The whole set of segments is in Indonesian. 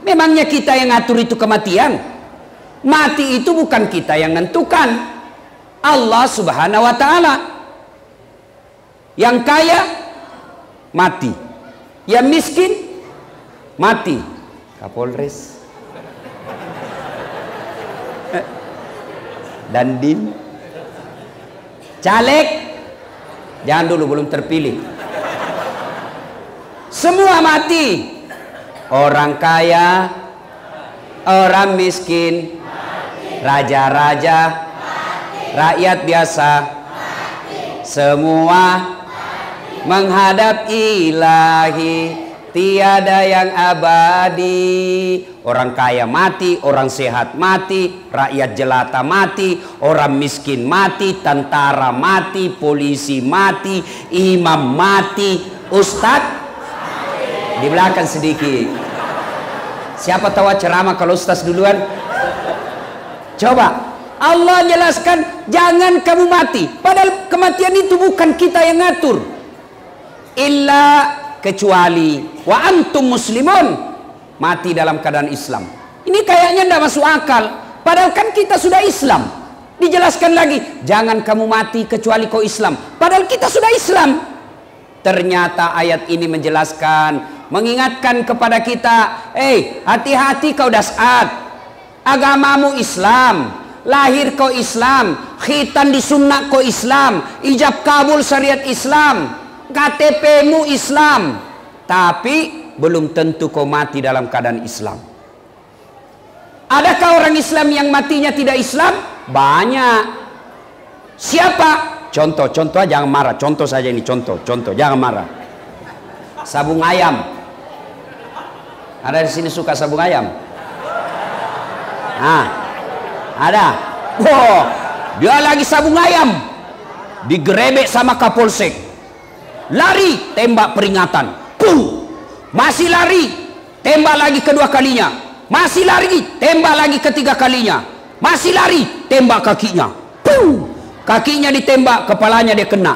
Memangnya kita yang ngatur itu kematian? Mati itu bukan kita yang nentukan, Allah Subhanahu wa Ta'ala. Yang kaya mati, yang miskin mati. Kapolres, Dandim, caleg, jangan dulu, belum terpilih. Semua mati. Orang kaya, orang miskin, raja-raja, rakyat biasa, semua menghadap ilahi, tiada yang abadi. Orang kaya mati, orang sehat mati, rakyat jelata mati, orang miskin mati, tentara mati, polisi mati, imam mati, ustadz di belakang sedikit. Siapa tahu ceramah kalau ustaz duluan? Coba, Allah jelaskan jangan kamu mati, padahal kematian itu bukan kita yang ngatur. Illa, kecuali wa antum muslimun, mati dalam keadaan Islam. Ini kayaknya tidak masuk akal, padahal kan kita sudah Islam. Dijelaskan lagi, jangan kamu mati kecuali kau Islam, padahal kita sudah Islam. Ternyata ayat ini menjelaskan, mengingatkan kepada kita, hati-hati kau dasat, agamamu Islam, lahir kau Islam, khitan disunnak kau Islam, ijab kabul syariat Islam, KTP-mu Islam, tapi belum tentu kau mati dalam keadaan Islam. Adakah orang Islam yang matinya tidak Islam? Banyak. Siapa? Contoh aja, jangan marah. Contoh saja ini, contoh, jangan marah. Sabung ayam. Ada di sini suka sabung ayam? Ada. Wow, dia lagi sabung ayam, digerebek sama Kapolsek. Lari, tembak peringatan. Puh. Masih lari, tembak lagi kedua kalinya. Masih lari, tembak lagi ketiga kalinya. Masih lari, tembak kakinya. Puh. Kakinya ditembak, kepalanya dia kena.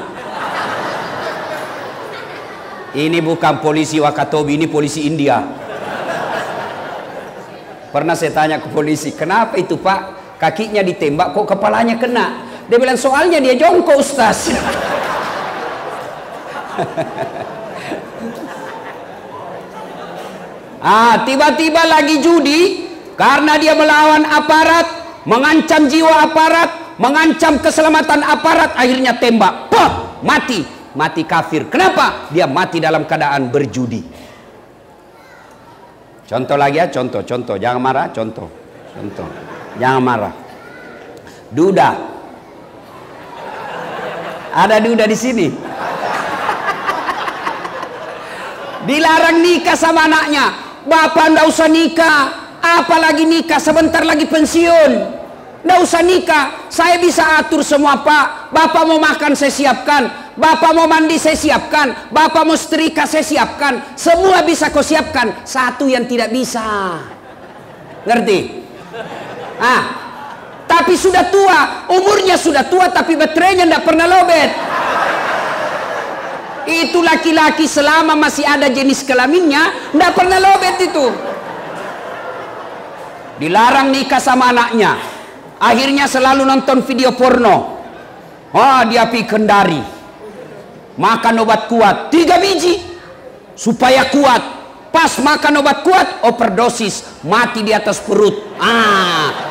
Ini bukan polisi Wakatobi, ini polisi India. Pernah saya tanya ke polisi, kenapa itu Pak? Kakinya ditembak, kok kepalanya kena? Dia bilang, soalnya dia jongkok Ustaz. Tiba-tiba lagi judi, karena dia melawan aparat, mengancam jiwa aparat, mengancam keselamatan aparat, akhirnya tembak, pah, mati kafir. Kenapa? Dia mati dalam keadaan berjudi. Contoh lagi ya, contoh, jangan marah, contoh, jangan marah. Duda, ada duda di sini. Dilarang nikah sama anaknya. Bapak ndak usah nikah, apalagi nikah, sebentar lagi pensiun. Nggak usah nikah, saya bisa atur semua Pak. Bapak mau makan saya siapkan, Bapak mau mandi saya siapkan, Bapak mau setrika saya siapkan, semua bisa kau siapkan. Satu yang tidak bisa, ngerti? Tapi sudah tua, umurnya sudah tua, tapi baterainya tidak pernah lobet. Itu laki-laki selama masih ada jenis kelaminnya tidak pernah lobet itu. Dilarang nikah sama anaknya. Akhirnya selalu nonton video porno. Dia pergi Kendari, makan obat kuat 3 biji supaya kuat. Pas makan obat kuat, overdosis, mati di atas perut.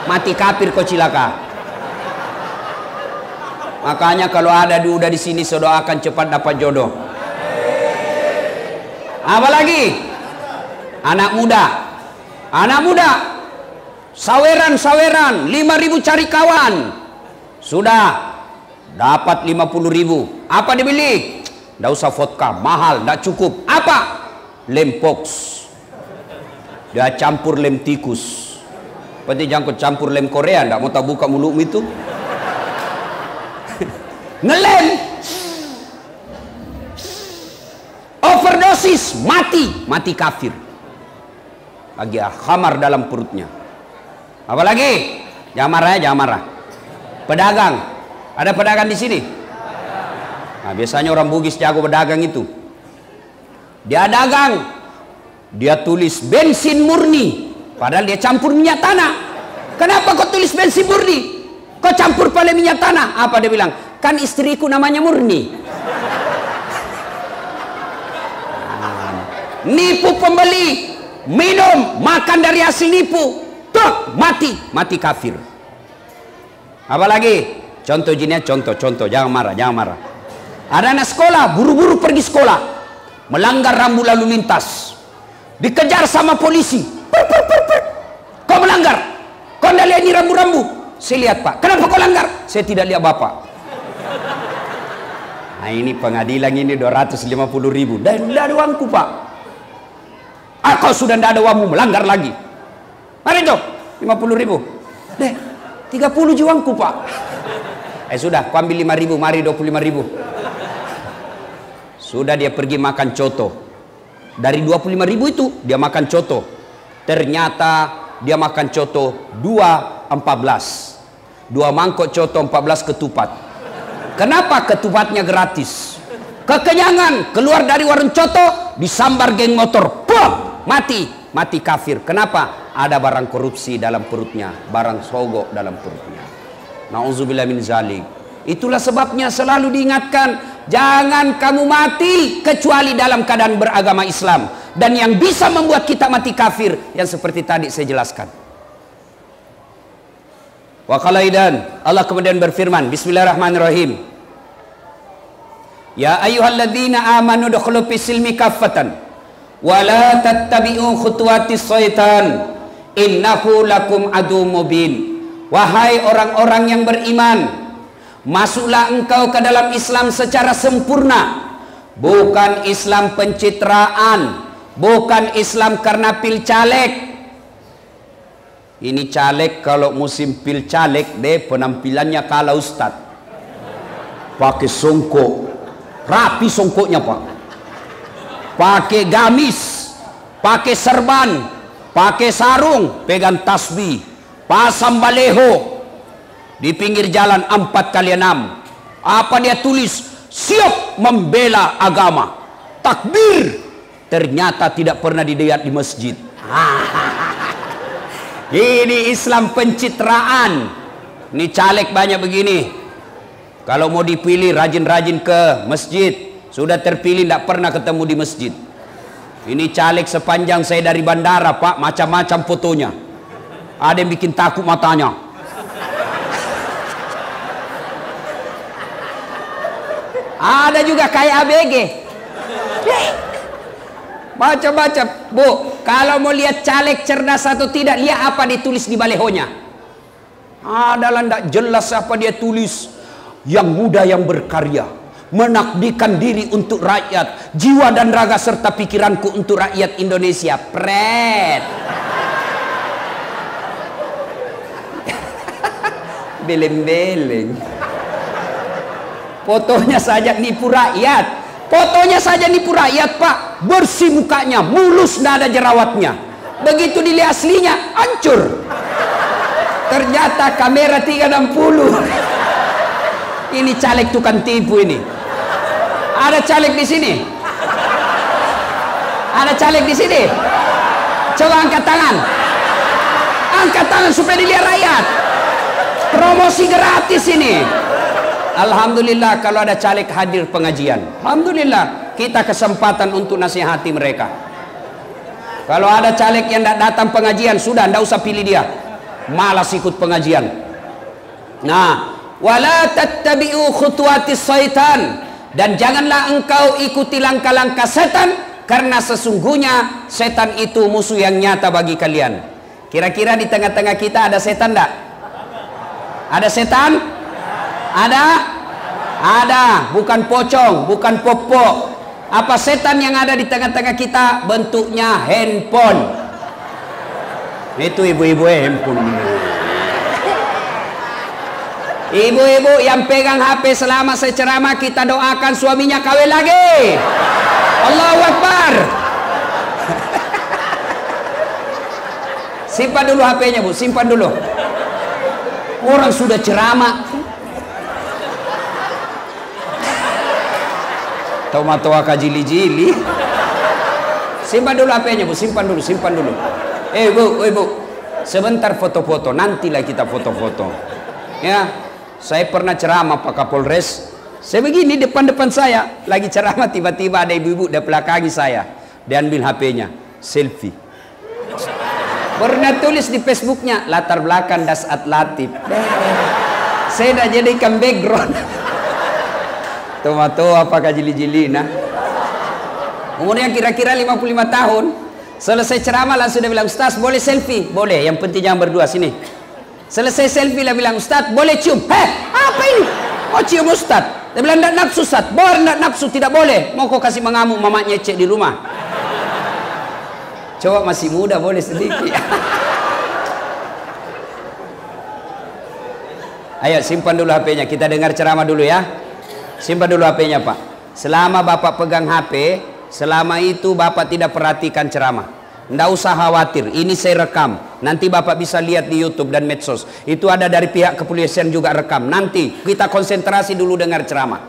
Mati kafir kau cilaka. Makanya kalau ada duda di sini, saya doakan cepat dapat jodoh. Apalagi anak muda, saweran 5.000 cari kawan, sudah dapat 50.000. Apa dibeli? Nggak usah vodka, mahal, nggak cukup. Apa? Lem pox. Dia campur lem tikus. Berarti jangan campur lem Korea, nggak mau tak buka mulutmu itu. Ngelem, overdosis, mati kafir. Lagi khamar dalam perutnya. Apalagi? Jangan marah. Pedagang, ada pedagang di sini? Biasanya orang Bugis jago pedagang itu. Dia dagang, Dia tulis bensin murni, padahal dia campur minyak tanah. Kenapa kau tulis bensin murni? Kau campur pada minyak tanah? Apa dia bilang? Kan istriku namanya Murni. Nipu pembeli, minum, makan dari hasil nipu, tok, mati kafir. Apalagi? Contoh jinnya, contoh, jangan marah. Ada anak sekolah, buru-buru pergi sekolah, melanggar rambu lalu lintas, dikejar sama polisi. Kau melanggar, kau tidak lihat ini rambu-rambu. Saya lihat pak. Kenapa kau langgar? Saya tidak lihat bapak. Nah ini pengadilan ini 250.000. Dan tidak ada uangku pak. Kau sudah tidak ada uangmu, melanggar lagi. Mari jom, 50.000. Deh, 30 juangku pak. Sudah, kau ambil 5.000, mari 25.000. Sudah dia pergi makan coto. Dari 25.000 itu dia makan coto. Ternyata dia makan coto 2 mangkok coto, 14 ketupat. Kenapa ketupatnya gratis? Kekenyangan, keluar dari warung coto, disambar geng motor, pom, mati kafir. Kenapa? Ada barang korupsi dalam perutnya, barang sogok dalam perutnya. Nauzubillah min zalik. Itulah sebabnya selalu diingatkan, jangan kamu mati kecuali dalam keadaan beragama Islam. Dan yang bisa membuat kita mati kafir, yang seperti tadi saya jelaskan. Wa qalaidan, Allah kemudian berfirman, Bismillahirrahmanirrahim. Ya ayyuhalladzina amanu dukhulu fis-silmi kaffatan wa la tattabi'u khutuwatis syaitan innahu lakum adu mubin. Wahai orang-orang yang beriman, masuklah engkau ke dalam Islam secara sempurna, bukan Islam pencitraan, bukan Islam karena pil caleg. Ini caleg kalau musim pil caleg deh penampilannya kalah ustad, pakai songkok, rapi songkoknya pak, pakai gamis, pakai serban, pakai sarung, pegang tasbih, pasang baleho di pinggir jalan 4x6. Apa dia tulis? Siap membela agama, takbir. Ternyata tidak pernah dilihat di masjid. Ini Islam pencitraan. Ini caleg banyak begini. Kalau mau dipilih rajin-rajin ke masjid, sudah terpilih tidak pernah ketemu di masjid. Ini caleg sepanjang saya dari bandara pak, macam-macam fotonya. Ada yang bikin takut matanya. Ada juga kayak ABG. Macam-macam. Bu, kalau mau lihat caleg cerdas atau tidak, lihat apa ditulis di balehonya. Adalah tidak jelas apa dia tulis. Yang muda yang berkarya, mengabdikan diri untuk rakyat, jiwa dan raga serta pikiranku untuk rakyat Indonesia. Pret. Beleng-beleng. Fotonya saja nipu rakyat. Fotonya saja nipu rakyat pak. Bersih mukanya, mulus, tidak ada jerawatnya. Begitu dilihat aslinya, hancur. Ternyata kamera 360. Ini caleg tukang tipu ini. Ada caleg di sini? Ada caleg di sini? Coba angkat tangan. Angkat tangan supaya dilihat rakyat. Promosi gratis ini. Alhamdulillah kalau ada caleg hadir pengajian. Alhamdulillah kita kesempatan untuk nasihati mereka. Kalau ada caleg yang tidak datang pengajian, sudah tidak usah pilih dia. Malas ikut pengajian. Nah, wala tattabi'u khutuwatis syaitan, dan janganlah engkau ikuti langkah-langkah setan, karena sesungguhnya setan itu musuh yang nyata bagi kalian. Kira-kira di tengah-tengah kita ada setan enggak? Ada setan? Ada? Ada, bukan pocong, bukan popok. Apa setan yang ada di tengah-tengah kita? Bentuknya handphone. Itu ibu-ibu handphone. Ibu-ibu yang pegang HP selama saya ceramah, kita doakan suaminya kawin lagi. Allahu Akbar. Simpan dulu HP-nya bu, simpan dulu. Orang sudah ceramah. Tahu matoa kajili-jili. Simpan dulu HP-nya, Bu. Simpan dulu, simpan dulu. Bu. Sebentar foto-foto, nantilah kita foto-foto. Ya, saya pernah ceramah Pak Kapolres. Saya begini depan-depan saya, lagi ceramah, tiba-tiba ada ibu-ibu di belakangi saya. Dia ambil HP-nya, selfie. Pernah tulis di Facebooknya, latar belakang Dasat Latif. Saya dah jadikan background. Tuh apakah jili-jili, nah. Umurnya kira-kira 55 tahun. Selesai ceramah langsung dia bilang, Ustaz boleh selfie? Boleh, yang penting jangan berdua, sini. Selesai selfie dia bilang, Ustaz boleh cium? Apa ini? Mau cium Ustaz? Dia bilang, tidak nafsu Ustaz. Boleh, tidak nafsu, tidak boleh. Mau kau kasih mengamuk mamanya cek di rumah? Coba masih muda, boleh sedikit. Ayo simpan dulu HP-nya, kita dengar ceramah dulu ya. Simpan dulu HP-nya Pak. Selama Bapak pegang HP, selama itu Bapak tidak perhatikan ceramah. Nggak usah khawatir, ini saya rekam. Nanti Bapak bisa lihat di YouTube dan medsos. Itu ada dari pihak kepolisian juga rekam. Nanti kita konsentrasi dulu dengar ceramah.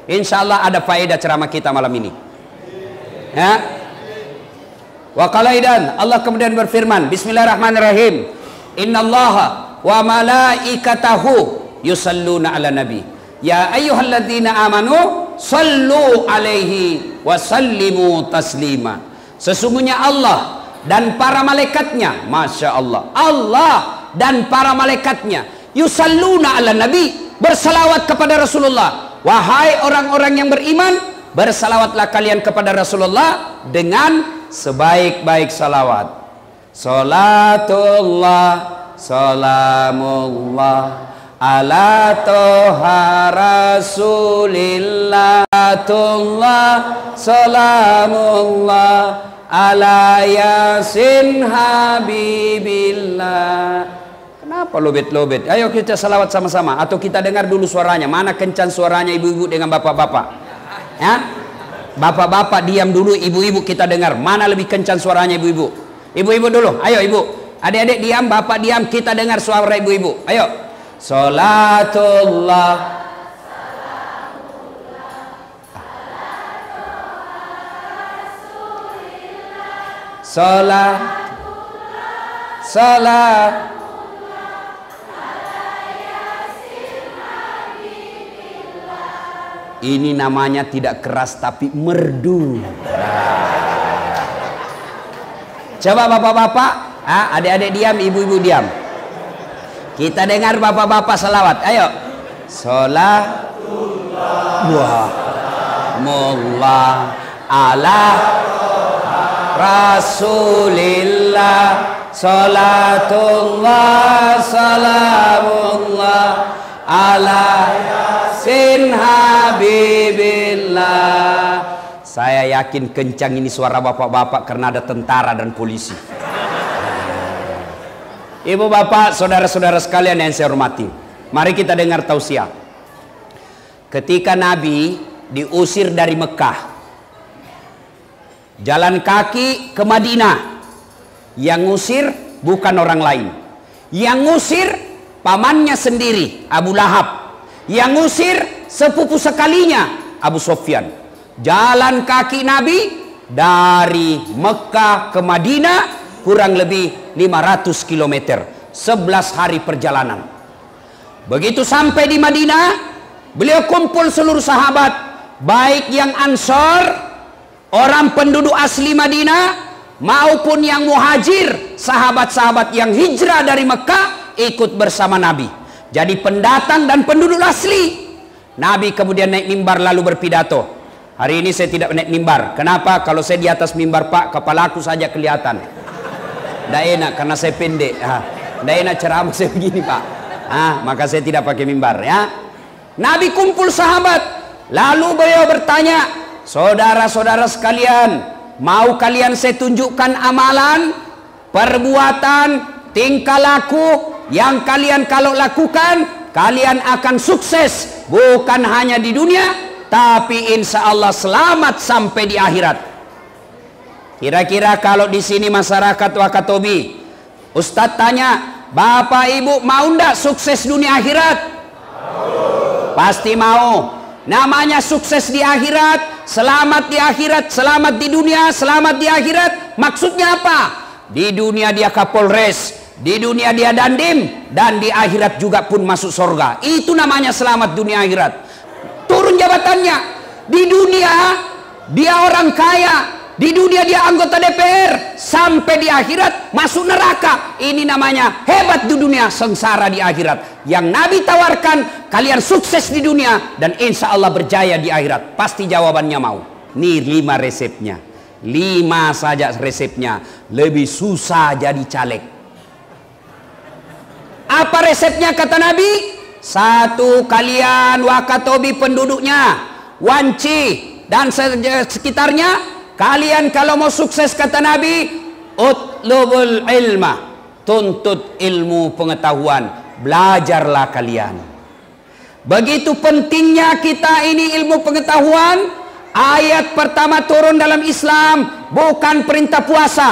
Insya Allah ada faedah ceramah kita malam ini. Ya. Wa qalaidan, Allah kemudian berfirman, Bismillahirrahmanirrahim. Innallaha wa malaikatahu yusalluna ala nabi. Ya ayyuhalladzina amanu sallu alaihi wa sallimu taslima. Sesungguhnya Allah dan para malaikatnya, Masya Allah, Allah dan para malaikatnya yusalluna ala nabi, bersalawat kepada Rasulullah. Wahai orang-orang yang beriman, bersalawatlah kalian kepada Rasulullah dengan sebaik-baik salawat. Salatullah salamullah ala toha rasulillah. Salamullah ala yasin habibillah. Kenapa lobet-lobet? Ayo kita salawat sama-sama. Atau kita dengar dulu suaranya. Mana kencang suaranya ibu-ibu dengan bapak-bapak? Ya? Bapak-bapak diam dulu, ibu-ibu kita dengar. Mana lebih kencang suaranya ibu-ibu? Ibu-ibu dulu. Ayo ibu. Adik-adik diam, bapak diam. Kita dengar suara ibu-ibu. Ayo. Salatullah Salat ini namanya tidak keras tapi merdu. Coba bapak-bapak, adik-adik diam, ibu-ibu diam. Kita dengar bapak-bapak salawat. Ayo. Salatullah ala Rasulillah. Salatullah salamullah ala yasin habibillah. Saya yakin kencang ini suara bapak-bapak karena ada tentara dan polisi. Ibu bapak, saudara-saudara sekalian yang saya hormati, mari kita dengar tausiah. Ketika Nabi diusir dari Mekah, jalan kaki ke Madinah, yang ngusir bukan orang lain, yang ngusir pamannya sendiri, Abu Lahab, yang ngusir sepupu sekalinya, Abu Sufyan. Jalan kaki Nabi dari Mekah ke Madinah kurang lebih 500 km, 11 hari perjalanan. Begitu sampai di Madinah, beliau kumpul seluruh sahabat, baik yang Ansor, orang penduduk asli Madinah, maupun yang muhajir, sahabat-sahabat yang hijrah dari Mekah, ikut bersama Nabi. Jadi pendatang dan penduduk asli. Nabi kemudian naik mimbar lalu berpidato. Hari ini saya tidak naik mimbar. Kenapa? Kalau saya di atas mimbar Pak, kepalaku saja kelihatan. Tidak enak karena saya pendek. Tidak enak ceramah saya begini Pak. Maka saya tidak pakai mimbar ya. Nabi kumpul sahabat, lalu beliau bertanya, saudara-saudara sekalian, mau kalian saya tunjukkan amalan, perbuatan, tingkah laku yang kalian kalau lakukan kalian akan sukses, bukan hanya di dunia, tapi insya Allah selamat sampai di akhirat. Kira-kira kalau di sini masyarakat Wakatobi, Ustadz tanya, Bapak Ibu mau ndak sukses dunia akhirat? Pasti mau. Namanya sukses di akhirat selamat di akhirat, selamat di dunia, selamat di akhirat. Maksudnya apa? Di dunia dia Kapolres, di dunia dia Dandim, dan di akhirat juga pun masuk surga. Itu namanya selamat dunia akhirat. Turun jabatannya. Di dunia dia orang kaya, di dunia dia anggota DPR, sampai di akhirat masuk neraka. Ini namanya hebat di dunia, sengsara di akhirat. Yang Nabi tawarkan, kalian sukses di dunia dan insya Allah berjaya di akhirat. Pasti jawabannya mau. Nih 5 resepnya. 5 saja resepnya. Lebih susah jadi caleg. Apa resepnya kata Nabi? 1, kalian Wakatobi penduduknya, Wanci dan sekitarnya, kalian kalau mau sukses kata Nabi, utlubul ilma, tuntut ilmu pengetahuan, belajarlah kalian. Begitu pentingnya kita ini ilmu pengetahuan. Ayat pertama turun dalam Islam bukan perintah puasa,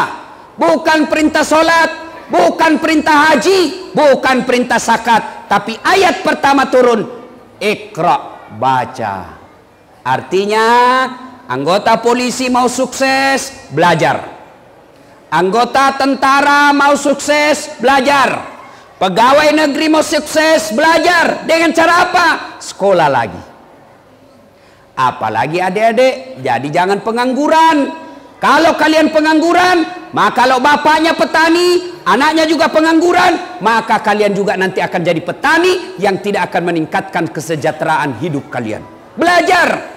bukan perintah sholat, bukan perintah haji, bukan perintah zakat, tapi ayat pertama turun Iqra, baca. Artinya anggota polisi mau sukses, belajar. Anggota tentara mau sukses, belajar. Pegawai negeri mau sukses, belajar. Dengan cara apa? Sekolah lagi. Apalagi adik-adik, jadi jangan pengangguran. Kalau kalian pengangguran, maka kalau bapaknya petani, anaknya juga pengangguran, maka kalian juga nanti akan jadi petani yang tidak akan meningkatkan kesejahteraan hidup kalian. Belajar.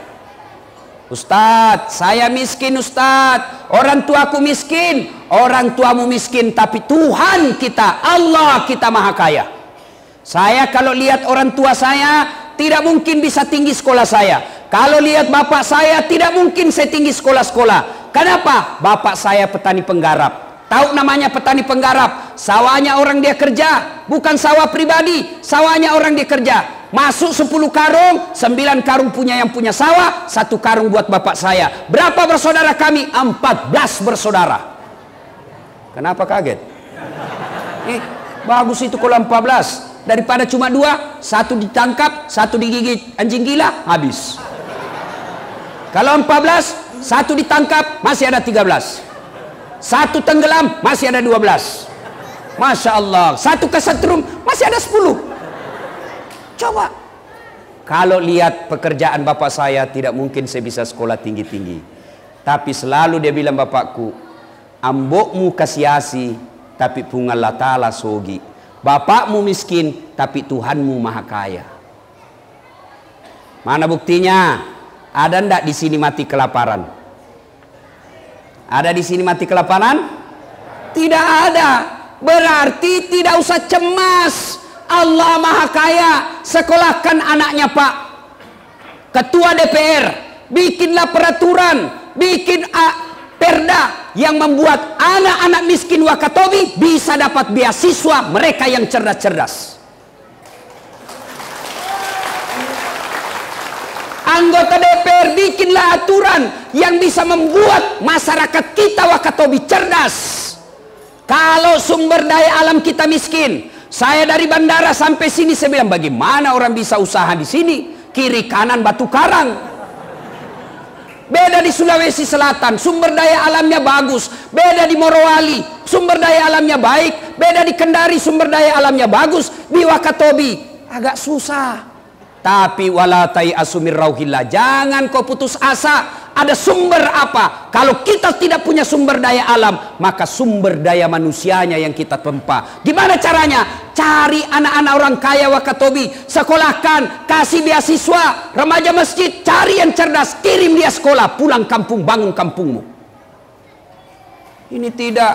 Ustadz, saya miskin Ustadz, orang tuaku miskin. Orang tuamu miskin, tapi Tuhan kita, Allah kita maha kaya. Saya kalau lihat orang tua saya, tidak mungkin bisa tinggi sekolah saya. Kalau lihat bapak saya, tidak mungkin saya tinggi sekolah-sekolah. Kenapa? Bapak saya petani penggarap. Tahu namanya petani penggarap? Sawahnya orang dia kerja, bukan sawah pribadi. Sawahnya orang dia kerja. Masuk 10 karung, 9 karung punya yang punya sawah, 1 karung buat bapak saya. Berapa bersaudara kami? 14 bersaudara. Kenapa kaget? Bagus itu kalau 14. Daripada cuma 2, 1 ditangkap, 1 digigit anjing gila, habis. Kalau 14, 1 ditangkap, masih ada 13. 1 tenggelam, masih ada 12. Masya Allah. 1 kesetrum, masih ada 10. Coba. Kalau lihat pekerjaan bapak saya, tidak mungkin saya bisa sekolah tinggi-tinggi. Tapi selalu dia bilang bapakku, ambokmu kasiasi, tapi pungalah ta'ala sogi. Bapakmu miskin, tapi Tuhanmu maha kaya. Mana buktinya? Ada ndak di sini mati kelaparan? Ada di sini mati kelaparan? Tidak ada. Berarti tidak usah cemas. Allah maha kaya. Sekolahkan anaknya Pak Ketua DPR. Bikinlah peraturan. Bikin perda yang membuat anak-anak miskin Wakatobi bisa dapat beasiswa, mereka yang cerdas-cerdas. Anggota DPR bikinlah aturan yang bisa membuat masyarakat kita Wakatobi cerdas. Kalau sumber daya alam kita miskin, saya dari bandara sampai sini saya bilang bagaimana orang bisa usaha di sini? Kiri kanan batu karang. Beda di Sulawesi Selatan, sumber daya alamnya bagus. Beda di Morowali, sumber daya alamnya baik. Beda di Kendari, sumber daya alamnya bagus. Di Wakatobi agak susah. Tapi walatai asumir rauhillah, jangan kau putus asa. Ada sumber apa? Kalau kita tidak punya sumber daya alam, maka sumber daya manusianya yang kita tempa. Gimana caranya? Cari anak-anak orang kaya Wakatobi, sekolahkan, kasih beasiswa, remaja masjid, cari yang cerdas, kirim dia sekolah, pulang kampung, bangun kampungmu. Ini tidak.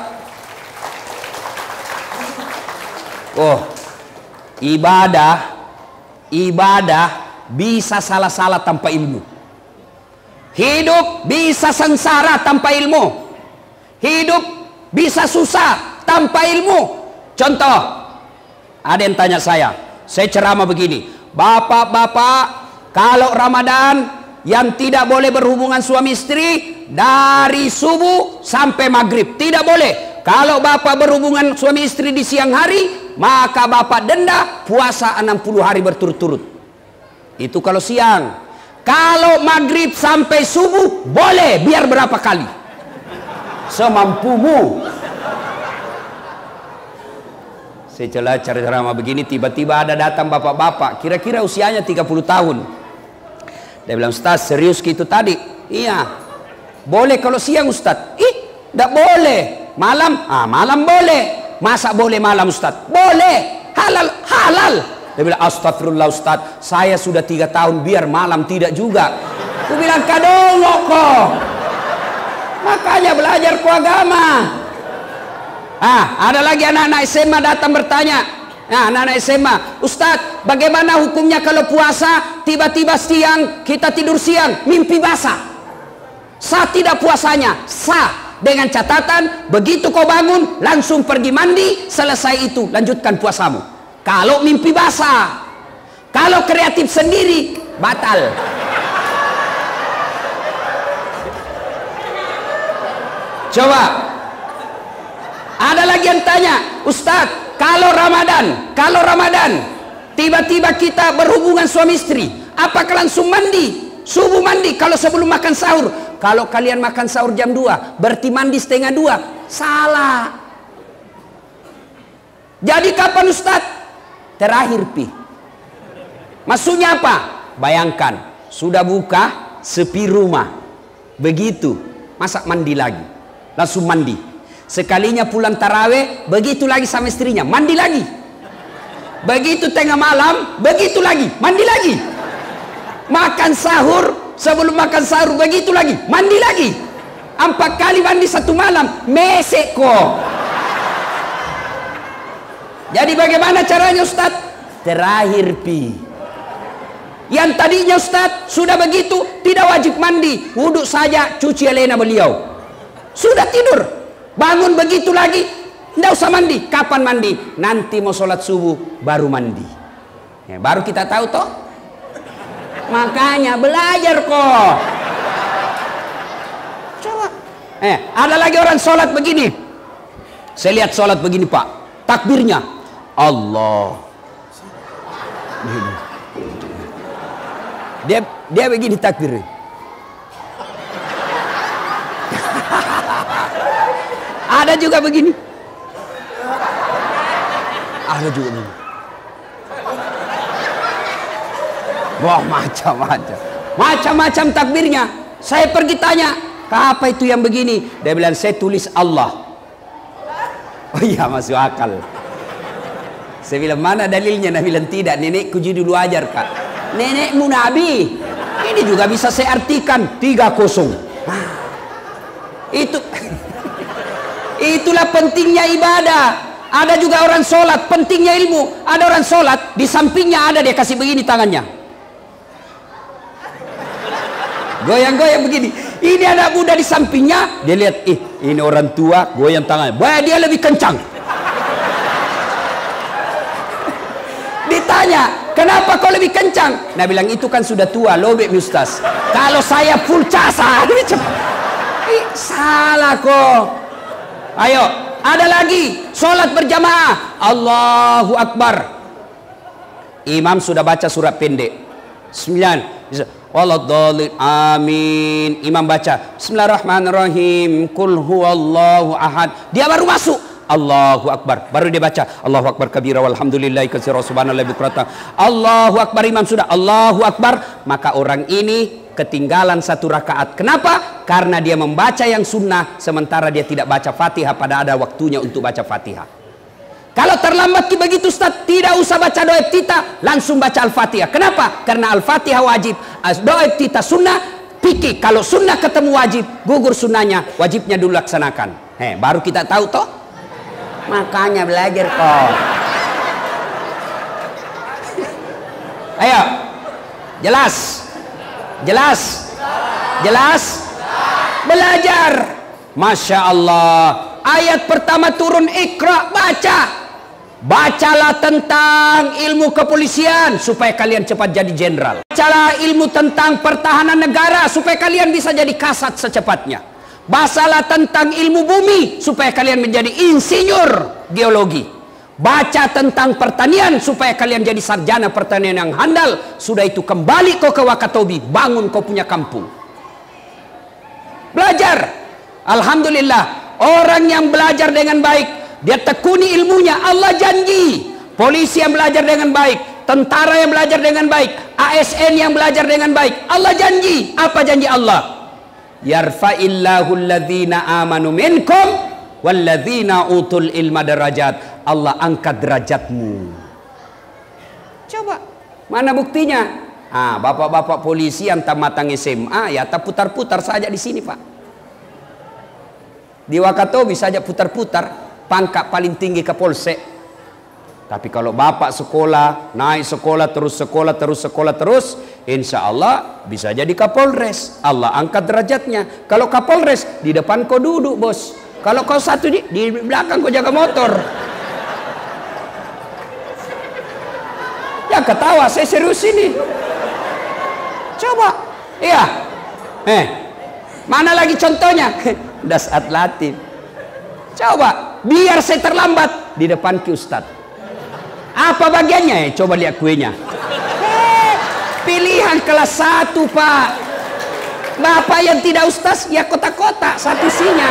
Oh, ibadah bisa salah-salah tanpa ilmu. Hidup bisa sengsara tanpa ilmu. Hidup bisa susah tanpa ilmu. Contoh, ada yang tanya saya ceramah begini, bapak-bapak kalau Ramadan yang tidak boleh berhubungan suami istri dari subuh sampai maghrib, tidak boleh. Kalau bapak berhubungan suami istri di siang hari, maka bapak denda puasa 60 hari berturut-turut. Itu kalau siang. Kalau maghrib sampai subuh boleh, biar berapa kali semampumu. Saya coba cari ceramah begini, tiba-tiba ada datang bapak-bapak, kira-kira usianya 30 tahun. Dia bilang, Ustaz serius gitu tadi? Iya. Boleh kalau siang Ustaz? Tidak boleh. Malam? Malam boleh. Masa boleh malam Ustaz? Boleh. Halal, halal. Dia bilang, astagfirullah Ustaz, saya sudah 3 tahun, biar malam tidak juga. Aku bilang, kadongok kok. Makanya belajar ku agama. Ada lagi anak-anak SMA datang bertanya. Anak-anak SMA, Ustaz, bagaimana hukumnya kalau puasa tiba-tiba siang kita tidur siang, mimpi basah? Sah tidak puasanya? Sah. Dengan catatan, begitu kau bangun langsung pergi mandi, selesai itu lanjutkan puasamu. Kalau mimpi basah, kalau kreatif sendiri batal. Coba. Ada lagi yang tanya, Ustadz, kalau Ramadan, tiba-tiba kita berhubungan suami istri, apakah langsung mandi? Subuh mandi kalau sebelum makan sahur. Kalau kalian makan sahur jam 2, berarti mandi setengah 2. Salah. Jadi kapan Ustadz? Terakhir pi. Maksudnya apa? Bayangkan, sudah buka, sepi rumah. Begitu, masa mandi lagi? Langsung mandi. Sekalinya pulang taraweh, begitu lagi sama istrinya, mandi lagi. Begitu tengah malam, begitu lagi, mandi lagi. Makan sahur, sebelum makan sahur, begitu lagi, mandi lagi. 4 kali mandi satu malam, mesek kok. Jadi bagaimana caranya Ustaz? Terakhir pi. Yang tadinya Ustaz, sudah begitu, tidak wajib mandi, wudhu saja, cuci lena beliau. Sudah tidur. Bangun begitu lagi, tidak usah mandi. Kapan mandi? Nanti mau sholat subuh baru mandi. Ya, baru kita tahu toh. Makanya belajar kok. Coba. Ada lagi orang sholat begini. Saya lihat sholat begini Pak. Takbirnya Allah. Dia begini takbirnya. Ada juga begini. Ada juga begini. Wah, macam-macam takbirnya. Saya pergi tanya, apa itu yang begini? Dia bilang, saya tulis Allah. Oh iya, masuk akal. Saya bilang, mana dalilnya? Dia bilang, tidak, nenekku dulu ajar Kak. Nenekmu Nabi. Ini juga bisa saya artikan 3-0. Itulah pentingnya ibadah. Ada juga orang sholat, pentingnya ilmu. Ada orang sholat, di sampingnya ada dia kasih begini tangannya. Goyang-goyang begini. Ini anak muda di sampingnya, dia lihat, ini orang tua goyang tangannya. Wah, dia lebih kencang. Ditanya, kenapa kau lebih kencang? Nah bilang, itu kan sudah tua, lobek Ustaz. Kalau saya full casa, salah kok. Ayo, ada lagi sholat berjamaah, Allahu Akbar. Imam sudah baca surat pendek 9, waladhdallin, amin. Imam baca Bismillahirrahmanirrahim, Qul huwallahu ahad. Dia baru masuk, Allahu Akbar. Baru dia baca Allahu Akbar kabira walhamdulillahi katsira subhanallahi bukratan. Allahu Akbar, imam sudah Allahu Akbar. Maka orang ini ketinggalan 1 rakaat. Kenapa? Karena dia membaca yang sunnah, sementara dia tidak baca Fatihah pada ada waktunya untuk baca Fatihah. Kalau terlambat begitu Ustaz, tidak usah baca doa iftitah, langsung baca Al-Fatihah. Kenapa? Karena Al-Fatihah wajib, doa iftitah sunnah. Pikir kalau sunnah ketemu wajib, gugur sunnahnya, wajibnya dulu laksanakan. Baru kita tahu toh. Makanya belajar kok. Ayo, jelas. Belajar. Masya Allah. Ayat pertama turun, Iqra, bacalah tentang ilmu kepolisian supaya kalian cepat jadi jenderal. Bacalah ilmu tentang pertahanan negara supaya kalian bisa jadi kasat secepatnya. Bacalah tentang ilmu bumi supaya kalian menjadi insinyur geologi. Baca tentang pertanian supaya kalian jadi sarjana pertanian yang handal. Sudah itu kembali kau ke Wakatobi, bangun kau punya kampung. Belajar. Alhamdulillah, orang yang belajar dengan baik, dia tekuni ilmunya, Allah janji. Polisi yang belajar dengan baik, tentara yang belajar dengan baik, ASN yang belajar dengan baik, Allah janji. Apa janji Allah? Yarfa'illahu alladhina amanu minkum walladzina utul ilma darajat. Allah angkat derajatmu. Coba, mana buktinya? Bapak-bapak polisi yang tamatang SMA ya tak putar-putar saja di sini, Pak. Di Wakatobi saja putar-putar, pangkat paling tinggi Kapolsek. Tapi kalau bapak sekolah, naik sekolah terus, insya Allah bisa jadi Kapolres. Allah angkat derajatnya. Kalau Kapolres di depan kau duduk, bos. Kalau kau satu di belakang kau jaga motor. Ya ketawa, saya serius ini. Coba, iya. Mana lagi contohnya? Dasat Latif. Coba, biar saya terlambat di depan ki Ustad. Apa bagiannya? Coba lihat kuenya. Pilihan kelas 1, Pak. Bapak yang tidak ustaz, ya kotak-kotak satu isinya.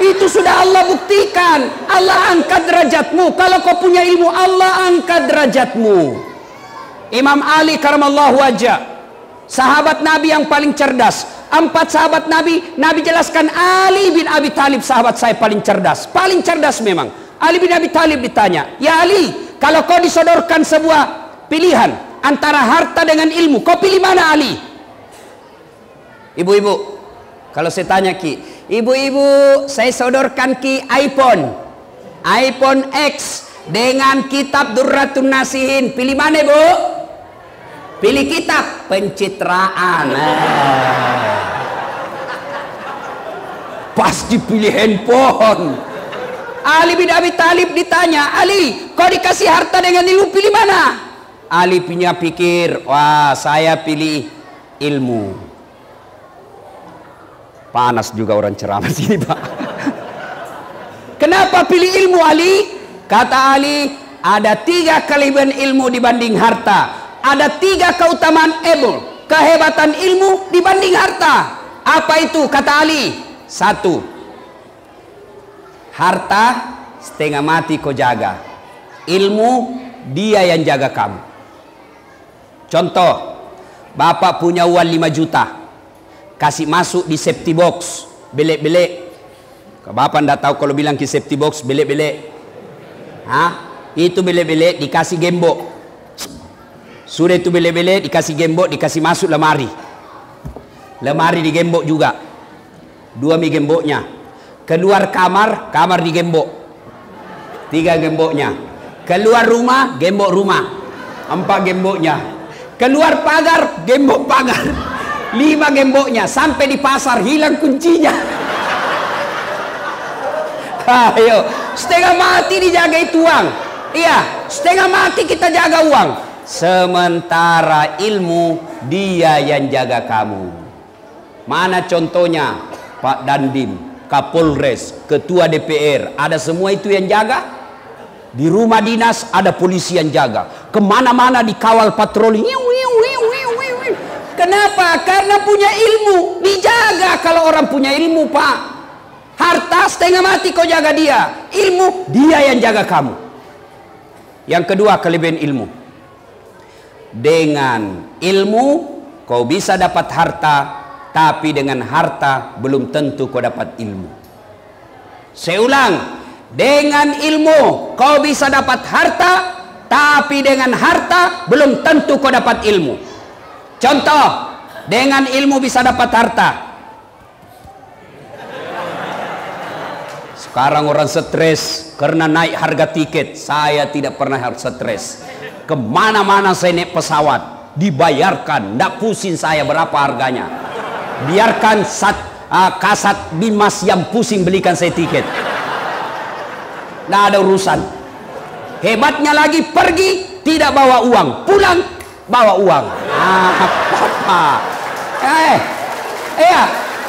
Itu sudah Allah buktikan. Allah angkat derajatmu. Kalau kau punya ilmu, Allah angkat derajatmu. Imam Ali karamallahu wajah, sahabat Nabi yang paling cerdas. 4 sahabat Nabi, Nabi jelaskan Ali bin Abi Thalib sahabat saya paling cerdas. Paling cerdas memang. Ali bin Abi Thalib ditanya, ya Ali, kalau kau disodorkan sebuah pilihan antara harta dengan ilmu, kau pilih mana Ali? Ibu-ibu, kalau saya tanya ki, ibu-ibu, saya sodorkan ki iPhone X dengan kitab Durratun Nasihin. Pilih mana, Bu? Pilih kitab pencitraan. Pasti pilih handphone. Ali bin Abi Thalib ditanya, Ali, kau dikasih harta dengan ilmu, pilih mana? Ali punya pikir, wah saya pilih ilmu. Panas juga orang ceramah sini, Pak. Kenapa pilih ilmu, Ali? Kata Ali, ada 3 kelebihan ilmu dibanding harta. Ada 3 keutamaan ilmu, kehebatan ilmu dibanding harta. Apa itu? Kata Ali. 1, harta setengah mati kau jaga, ilmu dia yang jaga kamu. Contoh, bapak punya uang 5 juta, kasih masuk di safety box, belek-belek. Bapak ndak tahu kalau bilang ke safety box belek-belek. Itu belek-belek dikasih gembok. Sudah itu belek-belek dikasih gembok, dikasih masuk lemari. Lemari digembok juga. 2 mi gemboknya. Keluar kamar digembok. 3 gemboknya. Keluar rumah, gembok rumah. 4 gemboknya. Keluar pagar, gembok pagar. 5 gemboknya. Sampai di pasar hilang kuncinya. Ayo, setengah mati dijaga itu uang. Iya, setengah mati kita jaga uang. Sementara ilmu dia yang jaga kamu. Mana contohnya? Pak Dandim, Kapolres, Ketua DPR, ada semua itu yang jaga. Di rumah dinas ada polisi yang jaga. Kemana-mana dikawal patroli. Kenapa? Karena punya ilmu, dijaga. Kalau orang punya ilmu, Pak, harta setengah mati kau jaga dia, ilmu dia yang jaga kamu. Yang kedua kelebihan ilmu, dengan ilmu kau bisa dapat harta, tapi dengan harta belum tentu kau dapat ilmu. Saya ulang, dengan ilmu kau bisa dapat harta, tapi dengan harta belum tentu kau dapat ilmu. Contoh, dengan ilmu bisa dapat harta. Sekarang orang stres karena naik harga tiket. Saya tidak pernah harus stres. Kemana-mana saya naik pesawat, dibayarkan, tidak pusing saya berapa harganya. Biarkan kasat bimas yang pusing belikan saya tiket. Tidak ada urusan. Hebatnya lagi, pergi tidak bawa uang, pulang bawa uang.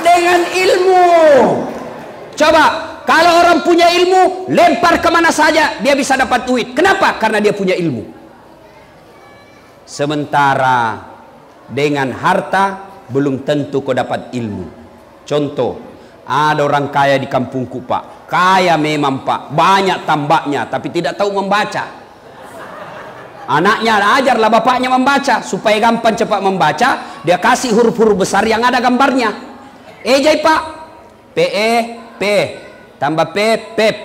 Dengan ilmu. Coba Kalau orang punya ilmu, lempar kemana saja dia bisa dapat duit. Kenapa? Karena dia punya ilmu. Sementara dengan harta belum tentu kau dapat ilmu. Contoh, ada orang kaya di kampungku Pak, kaya memang Pak, banyak tambaknya, tapi tidak tahu membaca. Anaknya ajarlah bapaknya membaca supaya gampang cepat membaca. Dia kasih huruf-huruf besar yang ada gambarnya. Ejai Pak, PE P, tambah P pep,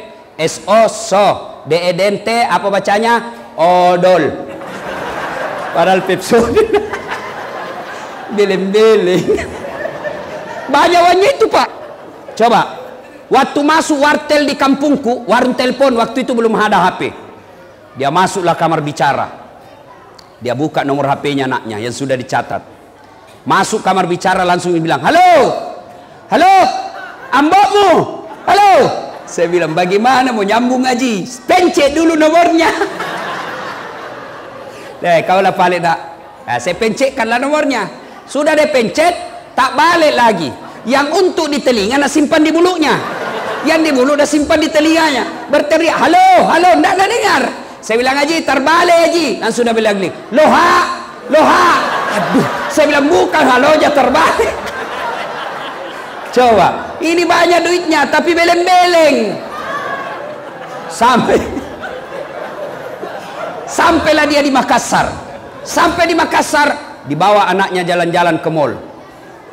SO so, DE dente apa bacanya? Odol. Padahal Pepsodent. Beleng-beleng. Banyawannya itu Pak. Coba, waktu masuk wartel di kampungku, warung telepon waktu itu belum ada HP. Dia masuklah kamar bicara. Dia buka nomor HP-nya anaknya yang sudah dicatat. Masuk kamar bicara langsung bilang, halo, halo, ambokmu, halo. Saya bilang, bagaimana mau nyambung ngaji? Pencet dulu nomornya. Deh, kau lah balik tak? Nah, saya pencetkanlah nomornya. Sudah dia pencet, tak balik lagi. Yang untuk di telinga nak simpan di mulutnya. Yang di mulut dah simpan di telinganya. Berteriak, halo, halo, tidak dengar. Saya bilang, Haji, terbalik Haji. Langsung dah bilang, loha, loha. Aduh, saya bilang, bukan halo aja terbalik. Coba, ini banyak duitnya, tapi beleng-beleng. Sampailah dia di Makassar. Sampai di Makassar, dibawa anaknya jalan-jalan ke mall.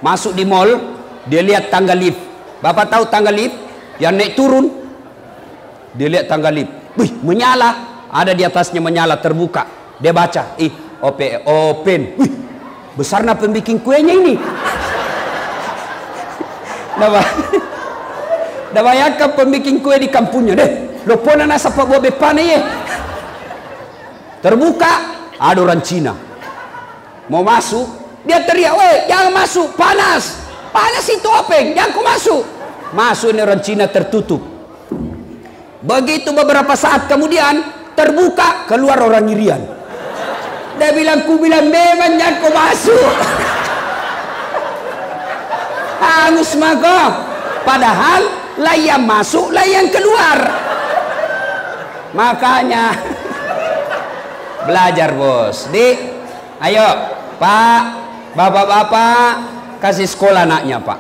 Masuk di mall, dia lihat tangga lift. Bapak tahu tangga lift? Yang naik turun. Dia lihat tangga lift. Wih, menyala. Ada di atasnya menyala, terbuka. Dia baca, open. Wih, besarnya pembikin kuenya ini. Dah bayangkan pembikin kue di kampungnya deh. Lo pona nasa pak buat bepane ye. Terbuka, ada orang Cina. Mau masuk, dia teriak, weh, jangan masuk, panas. Panas itu open, jangan kau masuk. Masuk ini orang Cina tertutup. Begitu beberapa saat kemudian terbuka, keluar orang Irian. Dia bilang, ku bilang memang jangan kau masuk. Hangus maka. Padahal lah yang masuk, lah yang keluar. Makanya belajar bos. Ayo Pak, bapak-bapak kasih sekolah anaknya Pak.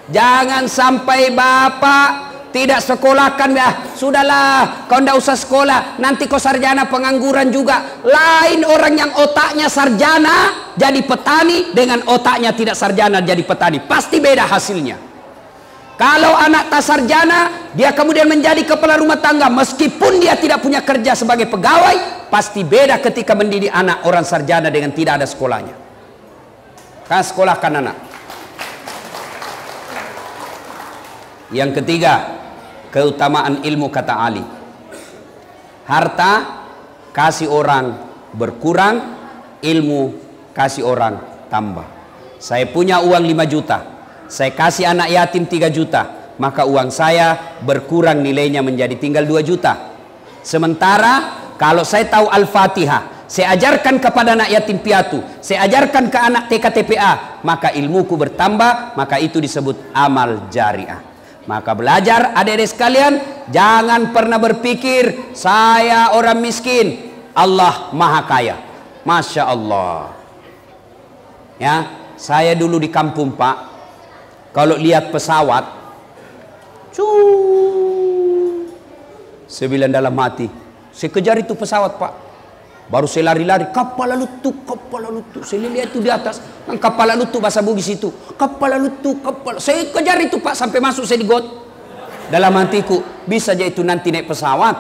Jangan sampai bapak tidak sekolahkan, sudahlah kau ndak usah sekolah, nanti kau sarjana pengangguran juga. Lain orang yang otaknya sarjana jadi petani dengan otaknya tidak sarjana jadi petani, pasti beda hasilnya. Kalau anak tak sarjana, dia kemudian menjadi kepala rumah tangga, meskipun dia tidak punya kerja sebagai pegawai, pasti beda ketika mendidik anak orang sarjana dengan tidak ada sekolahnya. Kan sekolahkan anak. Yang ketiga, keutamaan ilmu kata Ali. Harta kasih orang berkurang, ilmu kasih orang tambah. Saya punya uang 5 juta, saya kasih anak yatim 3 juta, maka uang saya berkurang nilainya menjadi tinggal 2 juta. Sementara kalau saya tahu Al-Fatihah, saya ajarkan kepada anak yatim piatu, saya ajarkan ke anak TK-TPA, maka ilmuku bertambah, maka itu disebut amal jariah. Maka belajar adik-adik sekalian, jangan pernah berpikir saya orang miskin, Allah maha kaya. Masya Allah. Ya, saya dulu di kampung Pak, kalau lihat pesawat, saya bilang dalam hati, saya kejar itu pesawat Pak. Baru saya lari-lari, kapal lalu tuh. Saya lihat itu di atas, kan kapal lalu tuh bahasa Bugis itu. Kapal lalu tuh, kapal. Saya kejar itu Pak sampai masuk saya di got. Dalam hatiku, bisa aja itu nanti naik pesawat.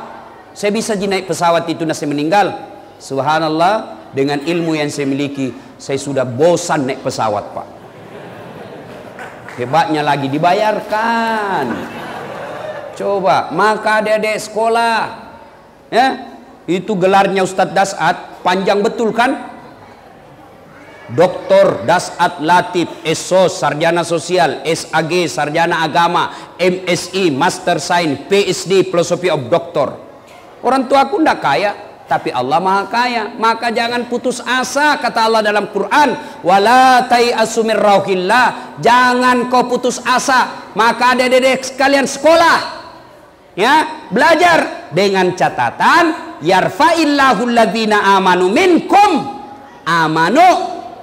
Saya bisa aja naik pesawat itu nanti meninggal. Subhanallah, dengan ilmu yang saya miliki, saya sudah bosan naik pesawat Pak. Hebatnya lagi dibayarkan. Coba, maka adik-adik sekolah, ya. Itu gelarnya Ustadz Dasat, panjang betul kan? Doktor Dasat Latif, SOS, Sarjana Sosial, SAG, Sarjana Agama, MSI, Master Sains, PhD, Philosophy of Doctor. Orang tua aku tidak kaya, tapi Allah maha kaya. Maka jangan putus asa, kata Allah dalam Quran, wala tai'asu min rauhillah, jangan kau putus asa. Maka adik-adik sekalian sekolah, Ya, belajar dengan catatan yarfa'illahu alladzina amanu minkum. Amanu,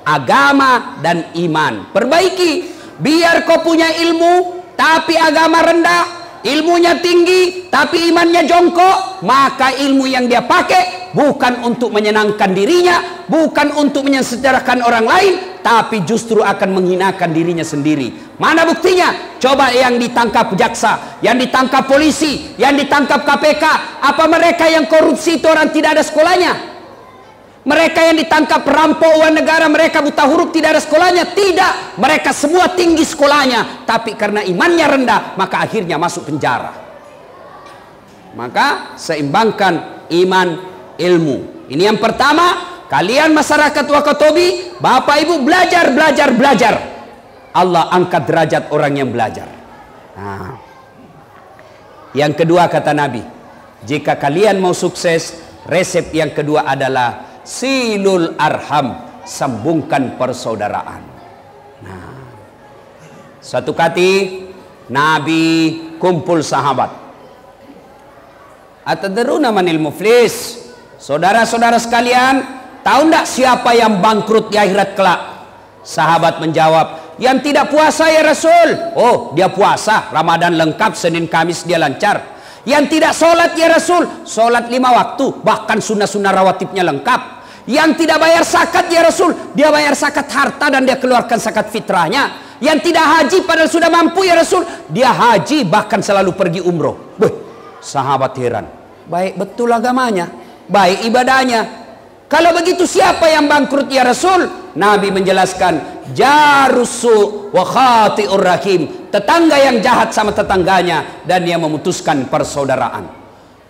agama dan iman. Perbaiki. Biar kau punya ilmu tapi agama rendah, ilmunya tinggi tapi imannya jongkok, maka ilmu yang dia pakai bukan untuk menyenangkan dirinya, bukan untuk mensejahterakan orang lain, tapi justru akan menghinakan dirinya sendiri. Mana buktinya? Coba yang ditangkap jaksa, yang ditangkap polisi, yang ditangkap KPK, apa mereka yang korupsi itu orang tidak ada sekolahnya? Mereka yang ditangkap perampok uang negara, mereka buta huruf tidak ada sekolahnya? Tidak, mereka semua tinggi sekolahnya, tapi karena imannya rendah maka akhirnya masuk penjara. Maka seimbangkan iman ilmu. Ini yang pertama. Kalian masyarakat Wakatobi, bapak ibu, belajar. Allah angkat derajat orang yang belajar. Nah, yang kedua kata Nabi, jika kalian mau sukses, resep yang kedua adalah silul arham, sambungkan persaudaraan. Nah, suatu kali Nabi kumpul sahabat. Atadruna manil muflis? Saudara-saudara sekalian, tahu tidak siapa yang bangkrut di akhirat kelak? Sahabat menjawab, yang tidak puasa ya Rasul. Oh, dia puasa, Ramadan lengkap, Senin Kamis dia lancar. Yang tidak sholat ya Rasul, sholat 5 waktu, bahkan sunnah-sunnah rawatibnya lengkap. Yang tidak bayar zakat ya Rasul, dia bayar zakat harta dan dia keluarkan zakat fitrahnya. Yang tidak haji padahal sudah mampu ya Rasul, dia haji bahkan selalu pergi umroh. Sahabat heran, baik betul agamanya, baik ibadahnya. Kalau begitu siapa yang bangkrut ya Rasul? Nabi menjelaskan, jarusu wa khati'ur rahim, tetangga yang jahat sama tetangganya dan dia memutuskan persaudaraan.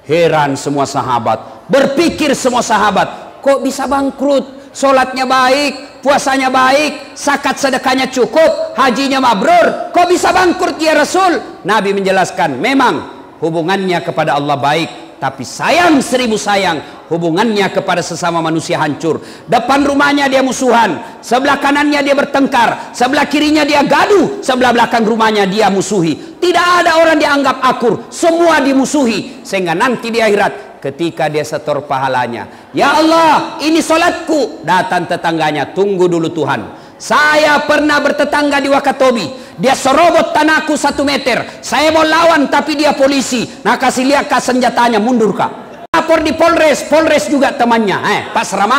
Heran semua sahabat, berpikir semua sahabat, kok bisa bangkrut? Sholatnya baik, puasanya baik, zakat sedekahnya cukup, hajinya mabrur, kok bisa bangkrut ya Rasul? Nabi menjelaskan, memang hubungannya kepada Allah baik, tapi sayang 1000 sayang, hubungannya kepada sesama manusia hancur. Depan rumahnya dia musuhan, sebelah kanannya dia bertengkar, sebelah kirinya dia gaduh, sebelah belakang rumahnya dia musuhi. Tidak ada orang dianggap akur, semua dimusuhi. Sehingga nanti di akhirat ketika dia setor pahalanya, ya Allah ini sholatku, datang tetangganya, tunggu dulu Tuhan, saya pernah bertetangga di Wakatobi, dia serobot tanahku 1 meter, saya mau lawan tapi dia polisi. Nah kasih lihat kah senjatanya, mundur kak, lapor di Polres, Polres juga temannya, Pak Serama.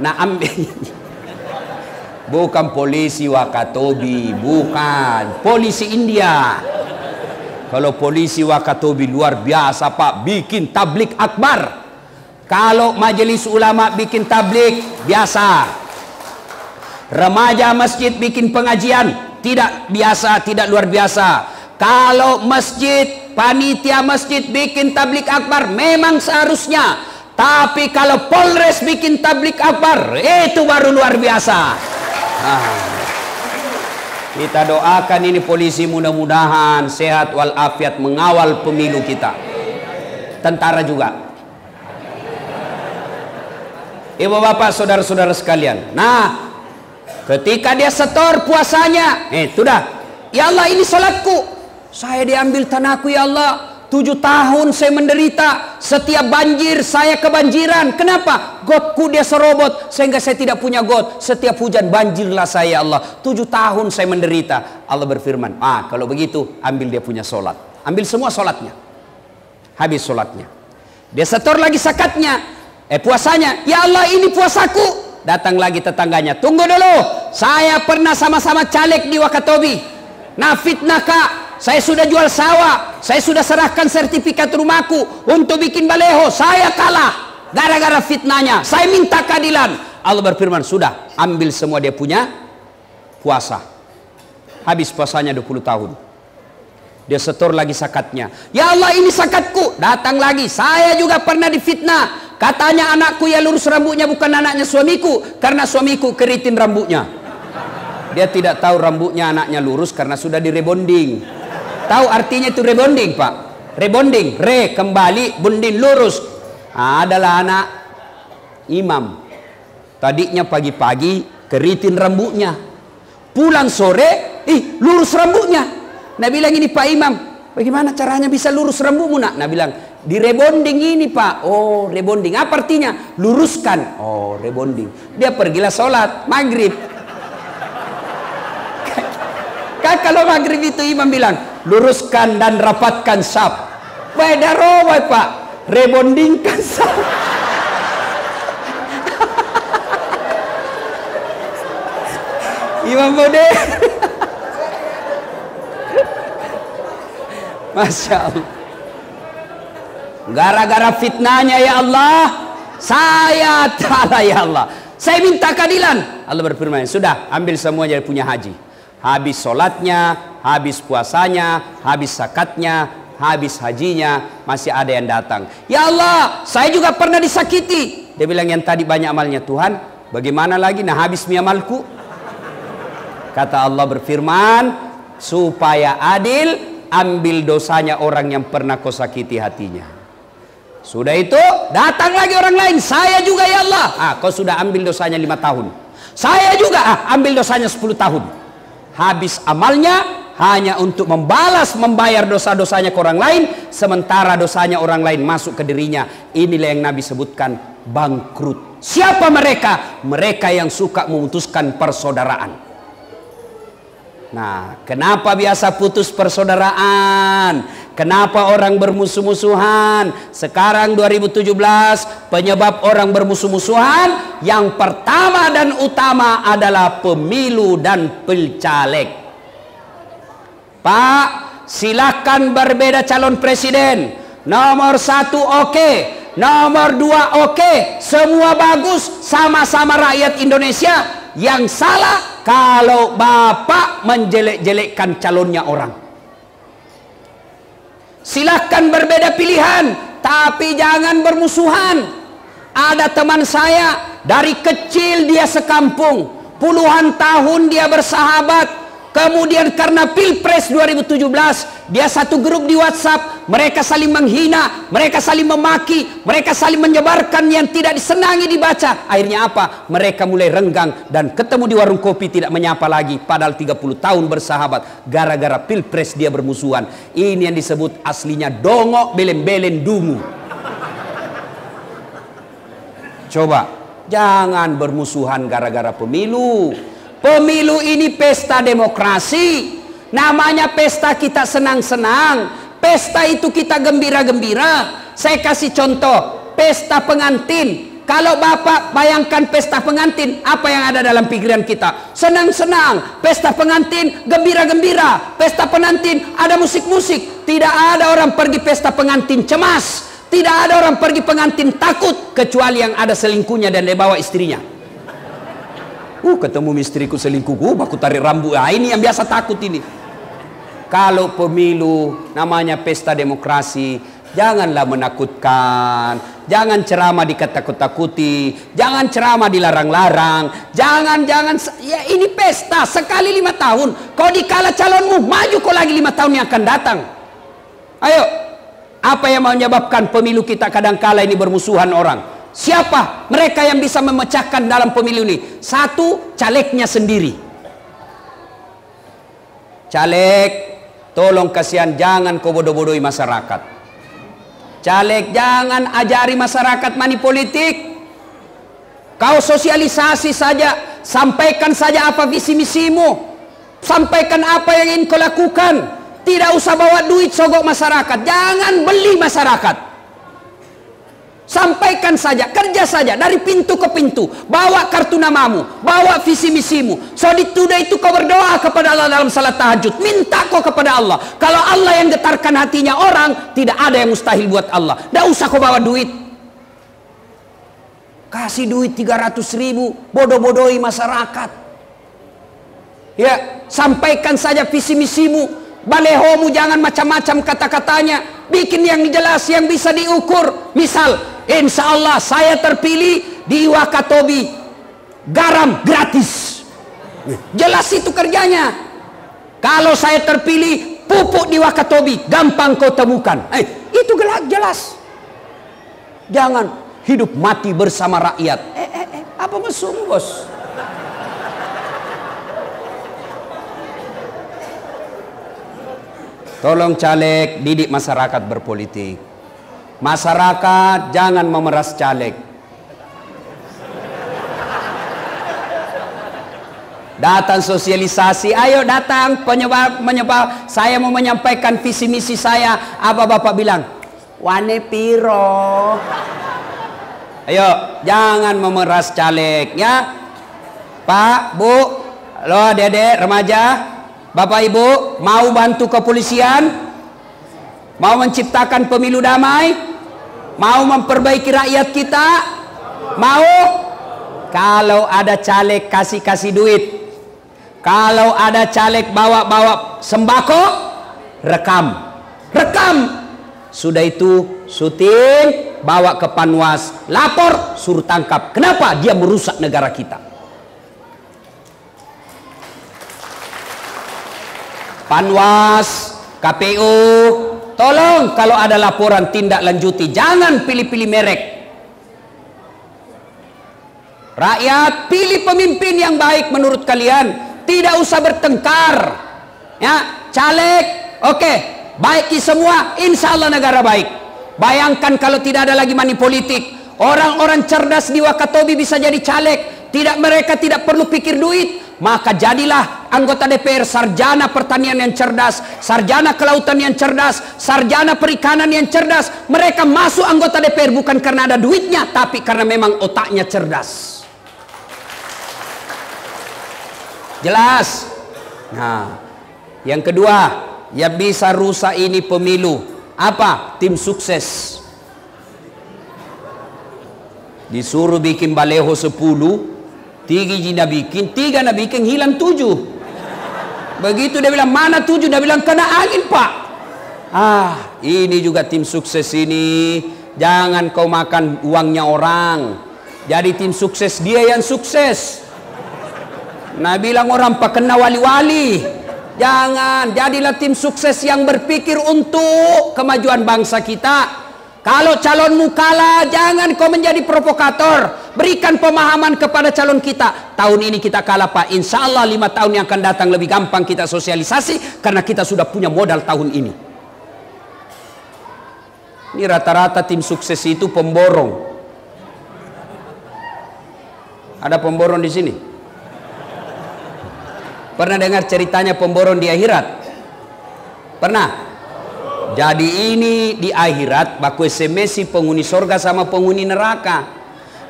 Nah ambil bukan polisi Wakatobi, bukan polisi India. Kalau polisi Wakatobi luar biasa Pak, bikin tablik akbar. Kalau majelis ulama bikin tablik biasa, remaja masjid bikin pengajian tidak biasa, tidak luar biasa. Kalau masjid, panitia masjid bikin tablik akbar memang seharusnya. Tapi kalau Polres bikin tablik akbar, itu baru luar biasa. Kita doakan ini polisi mudah-mudahan sehat walafiat mengawal pemilu kita. Tentara juga. Ibu bapak saudara-saudara sekalian. Nah, ketika dia setor puasanya, sudah. Ya Allah ini salatku. Saya diambil tanahku ya Allah. 7 tahun saya menderita, setiap banjir saya kebanjiran. Kenapa? Gotku dia serobot sehingga saya tidak punya got. Setiap hujan banjirlah saya ya Allah. 7 tahun saya menderita. Allah berfirman, kalau begitu ambil dia punya solat, ambil semua solatnya. Habis solatnya dia setor lagi zakatnya, puasanya. Ya Allah ini puasaku. Datang lagi tetangganya, tunggu dulu, saya pernah sama-sama caleg di Wakatobi. Nah fitnah kak, saya sudah jual sawah, saya sudah serahkan sertifikat rumahku untuk bikin baleho, saya kalah gara-gara fitnahnya, saya minta keadilan. Allah berfirman, sudah ambil semua dia punya puasa. Habis puasanya 20 tahun. Dia setor lagi zakatnya. Ya Allah ini zakatku. Datang lagi, saya juga pernah difitnah. Katanya anakku ya lurus rambutnya bukan anaknya suamiku, karena suamiku keritin rambutnya. Dia tidak tahu rambutnya anaknya lurus karena sudah direbonding. Tahu artinya itu rebonding Pak? Rebonding, kembali, bonding lurus. Adalah anak imam. Tadinya pagi-pagi keritin rambutnya, pulang sore lurus rambutnya. Nah bilang ini Pak Imam, Bagaimana caranya bisa lurus rambutmu nak? Nah bilang, di rebonding ini pak. Oh rebonding, apa artinya? Luruskan. Oh rebonding. Dia pergilah sholat maghrib. Kan kalau maghrib itu imam bilang, luruskan dan rapatkan saf. Beda rawai pak, rebondingkan saf. Imam Bode. Masya Allah. Gara-gara fitnahnya ya Allah, saya ta'ala ya Allah, saya minta keadilan. Allah berfirman, sudah ambil semua jadi punya haji. Habis sholatnya, habis puasanya, habis zakatnya, habis hajinya, masih ada yang datang. Ya Allah, saya juga pernah disakiti. Dia bilang, yang tadi banyak amalnya Tuhan, bagaimana lagi? Nah habis mi amalku. Kata Allah berfirman, supaya adil, ambil dosanya orang yang pernah kau sakiti hatinya. Sudah itu, datang lagi orang lain. Saya juga ya Allah. Kau sudah ambil dosanya 5 tahun. Saya juga, ambil dosanya 10 tahun. Habis amalnya hanya untuk membayar dosa-dosanya ke orang lain, sementara dosanya orang lain masuk ke dirinya. Inilah yang Nabi sebutkan bangkrut. Siapa mereka? Mereka yang suka memutuskan persaudaraan. Nah, kenapa biasa putus persaudaraan? Kenapa orang bermusuh-musuhan? Sekarang 2017, penyebab orang bermusuh-musuhan yang pertama dan utama adalah pemilu dan pilcaleg. Pak, silakan berbeda calon presiden. Nomor 1 oke, nomor 2 oke, semua bagus, sama-sama rakyat Indonesia. Yang salah kalau bapak menjelek-jelekkan calonnya orang. Silahkan berbeda pilihan, tapi jangan bermusuhan. Ada teman saya, dari kecil dia sekampung, puluhan tahun dia bersahabat. Kemudian karena Pilpres 2017, dia satu grup di WhatsApp, mereka saling menghina, mereka saling memaki, mereka saling menyebarkan yang tidak disenangi dibaca. Akhirnya apa? Mereka mulai renggang dan ketemu di warung kopi tidak menyapa lagi, padahal 30 tahun bersahabat. Gara-gara Pilpres dia bermusuhan. Ini yang disebut aslinya dongok belen-belen dungu. Coba, jangan bermusuhan gara-gara pemilu. Pemilu ini pesta demokrasi. Namanya pesta kita senang-senang. Pesta itu kita gembira-gembira. Saya kasih contoh, pesta pengantin. Kalau bapak bayangkan pesta pengantin, apa yang ada dalam pikiran kita? Senang-senang. Pesta pengantin, gembira-gembira. Pesta pengantin, ada musik-musik. Tidak ada orang pergi pesta pengantin cemas. Tidak ada orang pergi pengantin takut, kecuali yang ada selingkuhnya dan dia bawa istrinya. Ketemu istriku selingkuh, aku tarik rambut. Ini yang biasa takut ini. Kalau pemilu namanya pesta demokrasi, janganlah menakutkan, jangan ceramah dikatakut-takuti, jangan ceramah dilarang-larang, jangan ya ini pesta sekali 5 tahun. Kau dikala calonmu, maju kau lagi 5 tahun yang akan datang. Ayo, apa yang menyebabkan pemilu kita kadang-kala ini bermusuhan orang? Siapa mereka yang bisa memecahkan dalam pemilu ini? Satu, calegnya sendiri. Caleg, tolong kasihan, jangan kau bodoh-bodohi masyarakat. Caleg, jangan ajari masyarakat money politik. Kau sosialisasi saja, sampaikan saja apa visi misimu, sampaikan apa yang ingin kau lakukan. Tidak usah bawa duit sogok masyarakat, jangan beli masyarakat. Sampaikan saja, kerja saja dari pintu ke pintu, bawa kartu namamu, bawa visi misimu. So itu kau berdoa kepada Allah dalam salat tahajud, minta kau kepada Allah. Kalau Allah yang getarkan hatinya orang, tidak ada yang mustahil buat Allah. Tidak usah kau bawa duit. Kasih duit 300.000, bodoh-bodohi masyarakat. Ya, sampaikan saja visi misimu. Balehomu jangan macam-macam kata-katanya. Bikin yang jelas, yang bisa diukur. Misal, insya Allah saya terpilih di Wakatobi, garam gratis. Jelas itu kerjanya. Kalau saya terpilih, pupuk di Wakatobi gampang kau temukan. Itu jelas. Jangan hidup mati bersama rakyat. Apa maksudmu, bos? Tolong caleg didik masyarakat berpolitik. Masyarakat jangan memeras caleg. Datang sosialisasi, ayo datang penyebab saya mau menyampaikan visi misi saya. Apa Bapak bilang? Wane piro. Ayo, jangan memeras caleg ya. Pak, Bu, lo Dede, remaja, Bapak Ibu, mau bantu kepolisian? Mau menciptakan pemilu damai? Mau memperbaiki rakyat kita? Mau? Kalau ada caleg kasih duit. Kalau ada caleg bawa sembako, rekam. Sudah itu syuting, bawa ke Panwas, lapor, suruh tangkap. Kenapa? Dia merusak negara kita. Panwas, KPU, tolong kalau ada laporan tindak lanjuti, jangan pilih-pilih merek. Rakyat, pilih pemimpin yang baik menurut kalian. Tidak usah bertengkar. Ya, caleg, oke, baiki semua, insya Allah negara baik. Bayangkan kalau tidak ada lagi money politik. Orang-orang cerdas di Wakatobi bisa jadi caleg. Mereka tidak perlu pikir duit. Maka jadilah anggota DPR sarjana pertanian yang cerdas, sarjana kelautan yang cerdas, sarjana perikanan yang cerdas. Mereka masuk anggota DPR bukan karena ada duitnya, tapi karena memang otaknya cerdas. Jelas? Nah, yang kedua, yang bisa rusak ini pemilu. Apa? Tim sukses. Disuruh bikin baleho 10, 3 bikin, hilang 7. Begitu dia bilang, mana 7? Dia bilang, kena angin Pak. Ini juga tim sukses ini. Jangan kau makan uangnya orang. Jadi tim sukses, dia yang sukses. Nah bilang orang Pak kena wali-wali. Jangan, jadilah tim sukses yang berpikir untuk kemajuan bangsa kita. Kalau calonmu kalah, jangan kau menjadi provokator. Berikan pemahaman kepada calon kita. Tahun ini kita kalah Pak, insya Allah 5 tahun yang akan datang lebih gampang kita sosialisasi, karena kita sudah punya modal tahun ini. Ini rata-rata tim sukses itu pemborong. Ada pemborong di sini? Pernah dengar ceritanya pemborong di akhirat? Pernah? Jadi ini di akhirat baku SMS penghuni sorga sama penghuni neraka.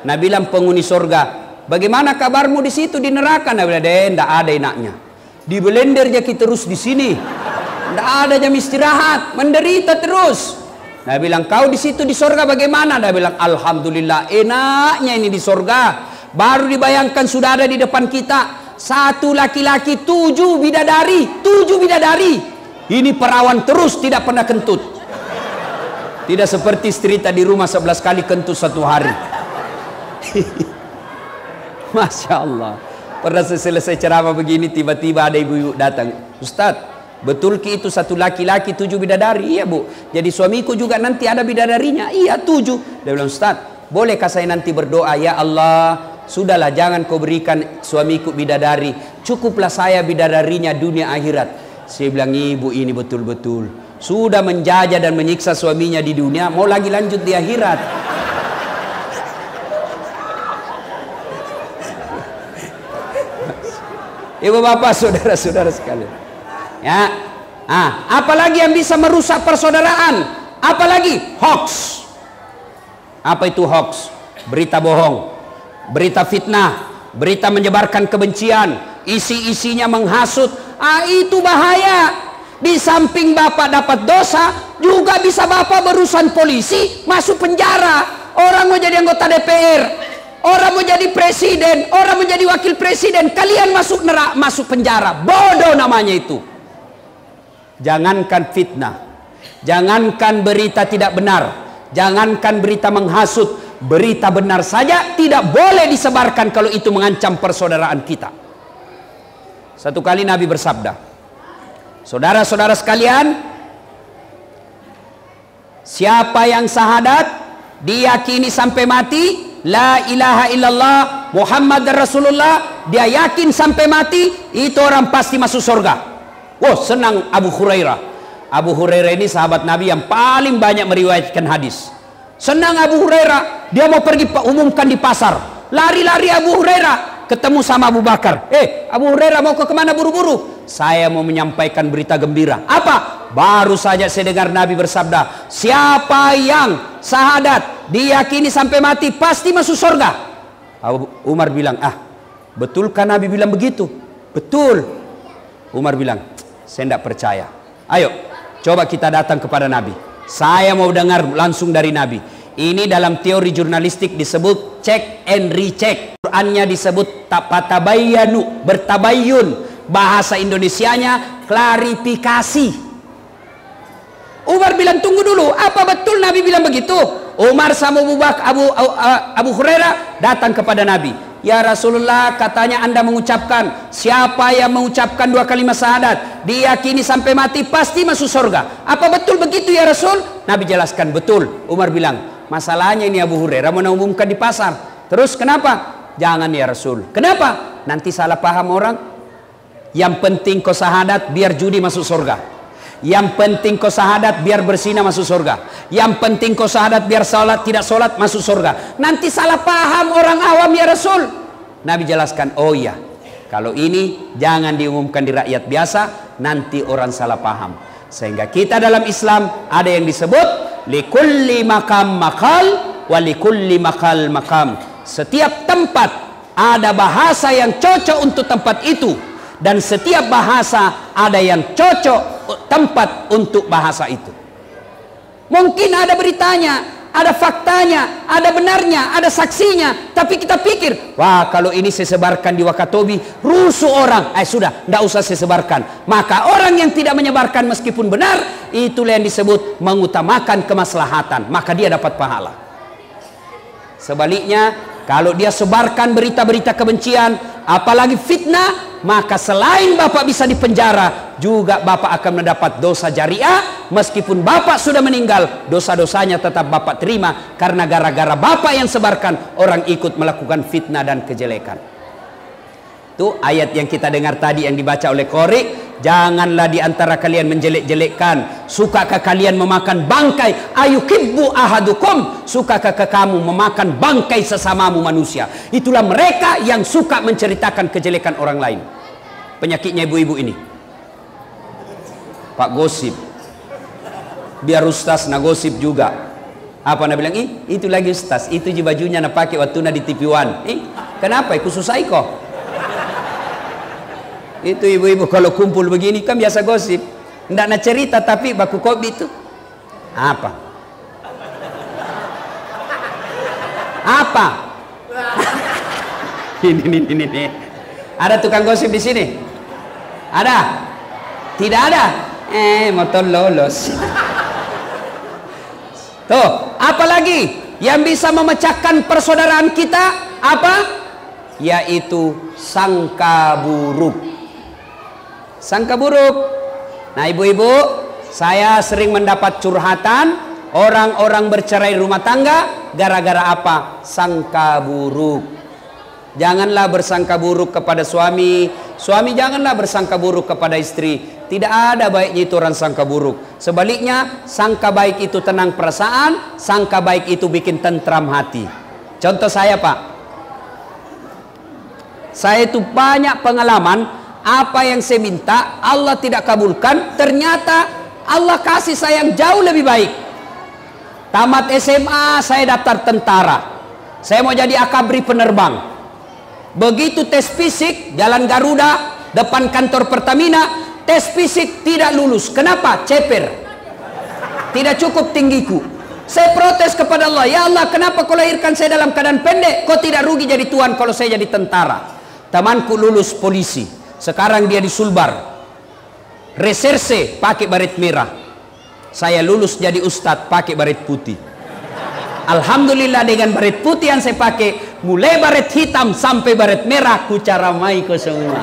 Nah bilang penghuni sorga, bagaimana kabarmu di situ di neraka? Nah bilang, tidak ada enaknya. Di belender jadi terus di sini. Tidak ada jam istirahat, menderita terus. Nah bilang, kau di situ di sorga bagaimana? Nah bilang, alhamdulillah enaknya ini di sorga. Baru dibayangkan sudah ada di depan kita. 1 laki-laki, 7 bidadari, 7 bidadari. Ini perawan terus, tidak pernah kentut. Tidak seperti cerita di rumah 11 kali kentut 1 hari. Masya Allah. Pernah selesai ceramah begini, tiba-tiba ada ibu-ibu datang. Ustadz, betul ki itu 1 laki-laki 7 bidadari? Iya Bu. Jadi suamiku juga nanti ada bidadarinya? Iya 7. Dia bilang, Ustadz, bolehkah saya nanti berdoa, ya Allah, sudahlah jangan kau berikan suamiku bidadari, cukuplah saya bidadarinya dunia akhirat. Saya bilang, ibu ini betul-betul sudah menjajah dan menyiksa suaminya di dunia, mau lagi lanjut di akhirat. Ibu bapak, saudara-saudara sekalian, ya, apalagi yang bisa merusak persaudaraan? Apalagi hoax. Apa itu hoax? Berita bohong, berita fitnah, berita menyebarkan kebencian, isi-isinya menghasut. Itu bahaya. Di samping bapak dapat dosa, juga bisa bapak berurusan polisi, masuk penjara. Orang mau jadi anggota DPR, orang mau jadi presiden, orang mau jadi wakil presiden, kalian masuk penjara. Bodoh namanya itu. Jangankan fitnah, jangankan berita tidak benar, jangankan berita menghasut, berita benar saja tidak boleh disebarkan kalau itu mengancam persaudaraan kita. Satu kali Nabi bersabda, saudara-saudara sekalian, siapa yang syahadat diyakini sampai mati, la ilaha illallah Muhammad Rasulullah, dia yakin sampai mati, itu orang pasti masuk surga. Wah, senang Abu Hurairah. Abu Hurairah ini sahabat Nabi yang paling banyak meriwayatkan hadis. Senang Abu Hurairah, dia mau pergi umumkan di pasar. Lari-lari Abu Hurairah, ketemu sama Abu Bakar. Abu Hurairah mau ke kemana buru-buru? Saya mau menyampaikan berita gembira. Apa? Baru saja saya dengar Nabi bersabda, siapa yang syahadat diyakini sampai mati pasti masuk surga. Abu Umar bilang, betulkah Nabi bilang begitu? Betul. Umar bilang, saya tidak percaya. Ayo, coba kita datang kepada Nabi. Saya mau dengar langsung dari Nabi. Ini dalam teori jurnalistik disebut check and recheck. Qurannya disebut patabayanu, bertabayun. Bahasa Indonesianya klarifikasi. Umar bilang, tunggu dulu, apa betul Nabi bilang begitu? Umar sama Abu Hurairah datang kepada Nabi. Ya Rasulullah, katanya Anda mengucapkan, siapa yang mengucapkan 2 kalimat syahadat diyakini sampai mati pasti masuk surga. Apa betul begitu ya Rasul? Nabi jelaskan, betul. Umar bilang, masalahnya ini Abu Hurairah mau mengumumkan di pasar. Terus kenapa? Jangan ya Rasul. Kenapa? Nanti salah paham orang. Yang penting kau syahadat biar judi masuk surga. Yang penting kau syahadat biar berzina masuk surga. Yang penting kau syahadat biar salat tidak salat masuk surga. Nanti salah paham orang awam ya Rasul. Nabi jelaskan, oh iya, kalau ini jangan diumumkan di rakyat biasa, nanti orang salah paham. Sehingga kita dalam Islam ada yang disebut likulli makam makal wa likulli makal makam. Setiap tempat ada bahasa yang cocok untuk tempat itu, dan setiap bahasa ada yang cocok tempat untuk bahasa itu. Mungkin ada beritanya, ada faktanya, ada benarnya, ada saksinya, tapi kita pikir, wah kalau ini saya sebarkan di Wakatobi rusuh orang, sudah, tidak usah saya sebarkan. Maka orang yang tidak menyebarkan meskipun benar, itulah yang disebut mengutamakan kemaslahatan, maka dia dapat pahala. Sebaliknya, kalau dia sebarkan berita-berita kebencian, apalagi fitnah, maka selain Bapak bisa dipenjara, juga Bapak akan mendapat dosa jariah. Meskipun Bapak sudah meninggal, dosa-dosanya tetap Bapak terima, karena gara-gara Bapak yang sebarkan, orang ikut melakukan fitnah dan kejelekan. Itu ayat yang kita dengar tadi yang dibaca oleh Qori. Janganlah di antara kalian menjelek-jelekkan. Sukakah kalian memakan bangkai? Ayukibbu ahadukum, sukakah kamu memakan bangkai sesamamu manusia? Itulah mereka yang suka menceritakan kejelekan orang lain. Penyakitnya ibu-ibu ini, Pak gosip. Biar ustaz na gosip juga. Apa nak bilang? Itu lagi ustaz, itu je bajunya nak pakai waktu na di TV One. Kenapa? Khususai kok. Itu ibu-ibu kalau kumpul begini kan biasa gosip. Nggak nak cerita tapi baku kopi itu. Apa? Apa? Ini. Ada tukang gosip di sini? Ada? Tidak ada? Motor lolos. Tuh, apalagi yang bisa memecahkan persaudaraan kita? Apa? Yaitu sangka buruk. Sangka buruk. Nah ibu-ibu, saya sering mendapat curhatan orang-orang bercerai rumah tangga gara-gara apa? Sangka buruk. Janganlah bersangka buruk kepada suami. Suami janganlah bersangka buruk kepada istri. Tidak ada baiknya itu orang sangka buruk. Sebaliknya, sangka baik itu tenang perasaan, sangka baik itu bikin tentram hati. Contoh saya Pak, saya itu banyak pengalaman. Apa yang saya minta Allah tidak kabulkan, ternyata Allah kasih saya yang jauh lebih baik. Tamat SMA saya daftar tentara, saya mau jadi akabri penerbang. Begitu tes fisik Jalan Garuda depan kantor Pertamina, tes fisik tidak lulus. Kenapa? Ceper, tidak cukup tinggiku. Saya protes kepada Allah, ya Allah kenapa kau lahirkan saya dalam keadaan pendek? Kau tidak rugi jadi tuan kalau saya jadi tentara. Temanku lulus polisi, sekarang dia di Sulbar reserse pakai baret merah. Saya lulus jadi ustadz pakai baret putih. Alhamdulillah dengan baret putih yang saya pakai, mulai baret hitam sampai baret merah, ku caramai ke semua.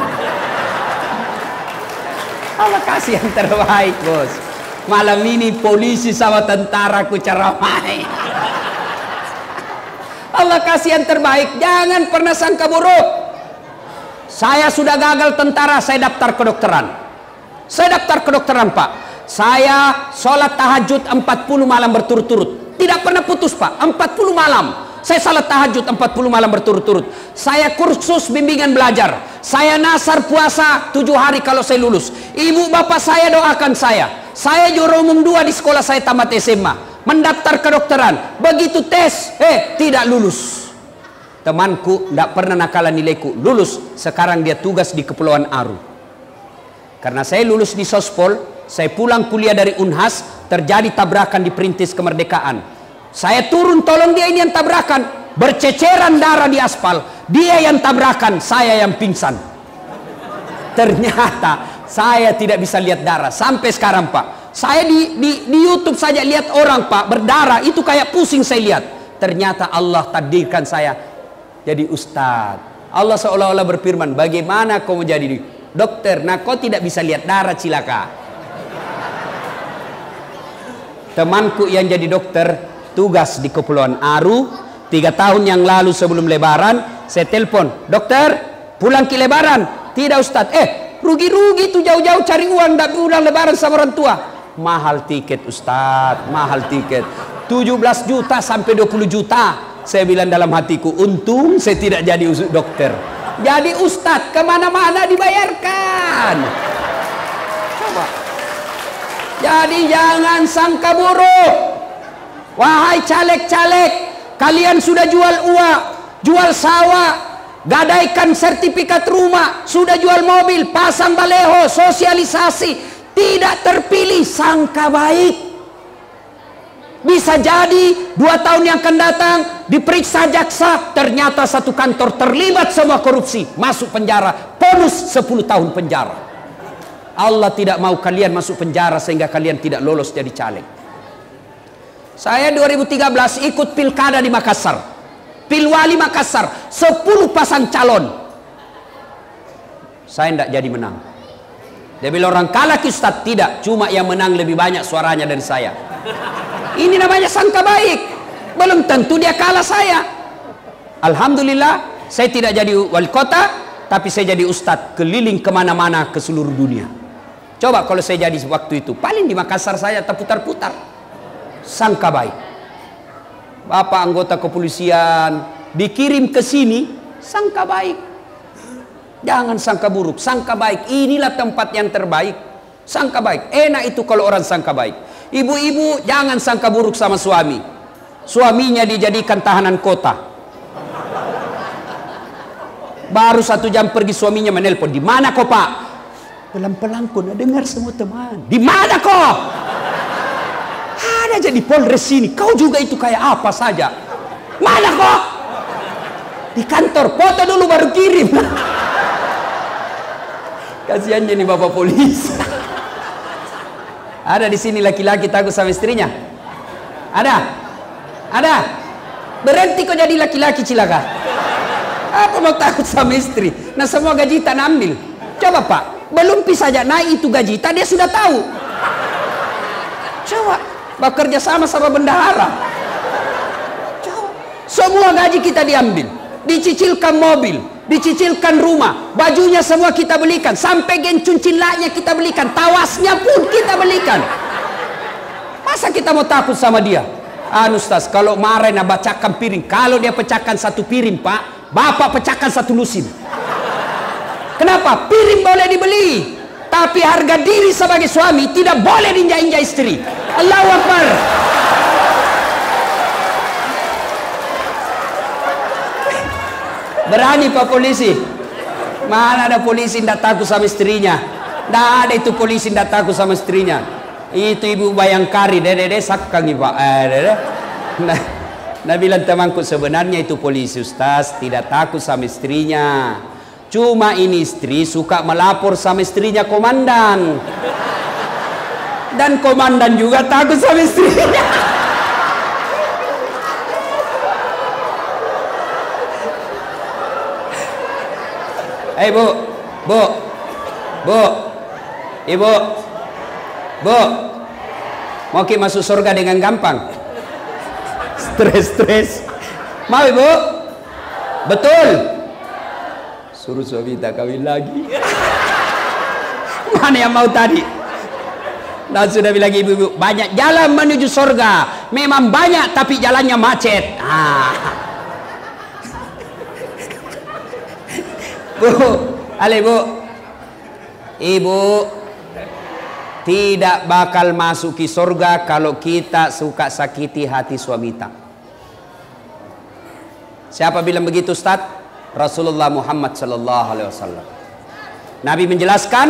Allah kasih yang terbaik bos. Malam ini polisi sama tentara ku caramai. Allah kasih yang terbaik. Jangan pernah sangka buruk. Saya sudah gagal tentara, saya daftar kedokteran. Saya daftar kedokteran Pak. Saya sholat tahajud 40 malam berturut-turut. Tidak pernah putus Pak, 40 malam. Saya salat tahajud 40 malam berturut-turut. Saya kursus bimbingan belajar. Saya nasar puasa 7 hari kalau saya lulus. Ibu bapak saya doakan saya. Saya juara umum 2 di sekolah saya tamat SMA. Mendaftar kedokteran. Begitu tes, tidak lulus. Temanku tidak pernah nakalan nilaiku. Lulus. Sekarang dia tugas di Kepulauan Aru. Karena saya lulus di Sospol, saya pulang kuliah dari Unhas, terjadi tabrakan di Perintis Kemerdekaan. Saya turun tolong dia ini yang tabrakan, berceceran darah di aspal. Dia yang tabrakan, saya yang pingsan. Ternyata saya tidak bisa lihat darah sampai sekarang Pak. Saya di YouTube saja lihat orang Pak berdarah itu kayak pusing saya lihat. Ternyata Allah takdirkan saya jadi ustadz. Allah seolah-olah berfirman, bagaimana kau mau jadi dokter? Nah kau tidak bisa lihat darah, cilaka. Temanku yang jadi dokter tugas di Kepulauan Aru 3 tahun yang lalu sebelum lebaran, saya telepon, dokter pulang ke lebaran. Tidak Ustadz, rugi-rugi tuh jauh-jauh cari uang, tidak pulang lebaran sama orang tua. Mahal tiket Ustadz, mahal tiket 17 juta sampai 20 juta. Saya bilang dalam hatiku, untung saya tidak jadi dokter, jadi Ustadz kemana-mana dibayarkan. Coba. Jadi jangan sangka buruk. Wahai caleg-caleg, kalian sudah jual uang, jual sawah, gadaikan sertifikat rumah, sudah jual mobil, pasang baleho, sosialisasi, tidak terpilih, sangka baik. Bisa jadi 2 tahun yang akan datang diperiksa jaksa, ternyata satu kantor terlibat semua korupsi, masuk penjara, bonus 10 tahun penjara. Allah tidak mau kalian masuk penjara sehingga kalian tidak lolos jadi caleg. Saya 2013 ikut pilkada di Makassar, pilwali Makassar, 10 pasang calon. Saya tidak jadi menang. Dia bilang orang kalah ke Ustadz, tidak, cuma yang menang lebih banyak suaranya dari saya. Ini namanya sangka baik. Belum tentu dia kalah saya. Alhamdulillah saya tidak jadi wali kota, tapi saya jadi Ustadz keliling kemana-mana ke seluruh dunia. Coba kalau saya jadi waktu itu, paling di Makassar saya terputar-putar. Sangka baik. Bapak anggota kepolisian dikirim ke sini, sangka baik. Jangan sangka buruk, sangka baik. Inilah tempat yang terbaik. Sangka baik. Enak itu kalau orang sangka baik. Ibu-ibu jangan sangka buruk sama suami. Suaminya dijadikan tahanan kota. Baru 1 jam pergi suaminya menelpon, di mana kau Pak? Pelan-pelan kau nak dengar semua teman. Di mana kau? Ada jadi Polres sini. Kau juga itu kayak apa saja. Mana kau? Di kantor. Foto dulu baru kirim. Kasihannya nih bapak polisi. Ada di sini laki-laki takut sama istrinya? Ada? Ada? Berhenti kau jadi laki-laki cilaka. Apa mau takut sama istri? Nah semua gaji tak ambil. Coba Pak, belum bisa saja naik itu gaji, dia sudah tahu. Coba bekerja sama bendahara. Coba. Semua gaji kita diambil, dicicilkan mobil, dicicilkan rumah, bajunya semua kita belikan, sampai gencun cilaknya kita belikan, tawasnya pun kita belikan. Masa kita mau takut sama dia? Ustaz, kalau marah nak bacakan piring, kalau dia pecahkan 1 piring Pak, bapak pecahkan 1 lusin. Kenapa? Piring boleh dibeli, tapi harga diri sebagai suami tidak boleh diinjak-injak istri. Allahu Akbar. Berani Pak polisi? Mana ada polisi tidak takut sama istrinya? Tidak ada itu polisi tidak takut sama istrinya. Itu Ibu Bayangkari, dede sakang Pak. Nah bilang temanku, sebenarnya itu polisi Ustaz, tidak takut sama istrinya. Cuma ini istri suka melapor sama istrinya komandan. Dan komandan juga takut sama istrinya. Bu, Ibu, Bu, mau ki masuk surga dengan gampang? Stres. Mau Ibu? Betul. Suruh suami tak kawin lagi. Mana yang mau tadi? Dan sudah bilang ibu-ibu, banyak jalan menuju surga. Memang banyak, tapi jalannya macet. Bu, Bu, ibu tidak bakal masuki surga kalau kita suka sakiti hati suami kita. Siapa bilang begitu, Ustaz? Rasulullah Muhammad sallallahu alaihi wasallam. Nabi menjelaskan,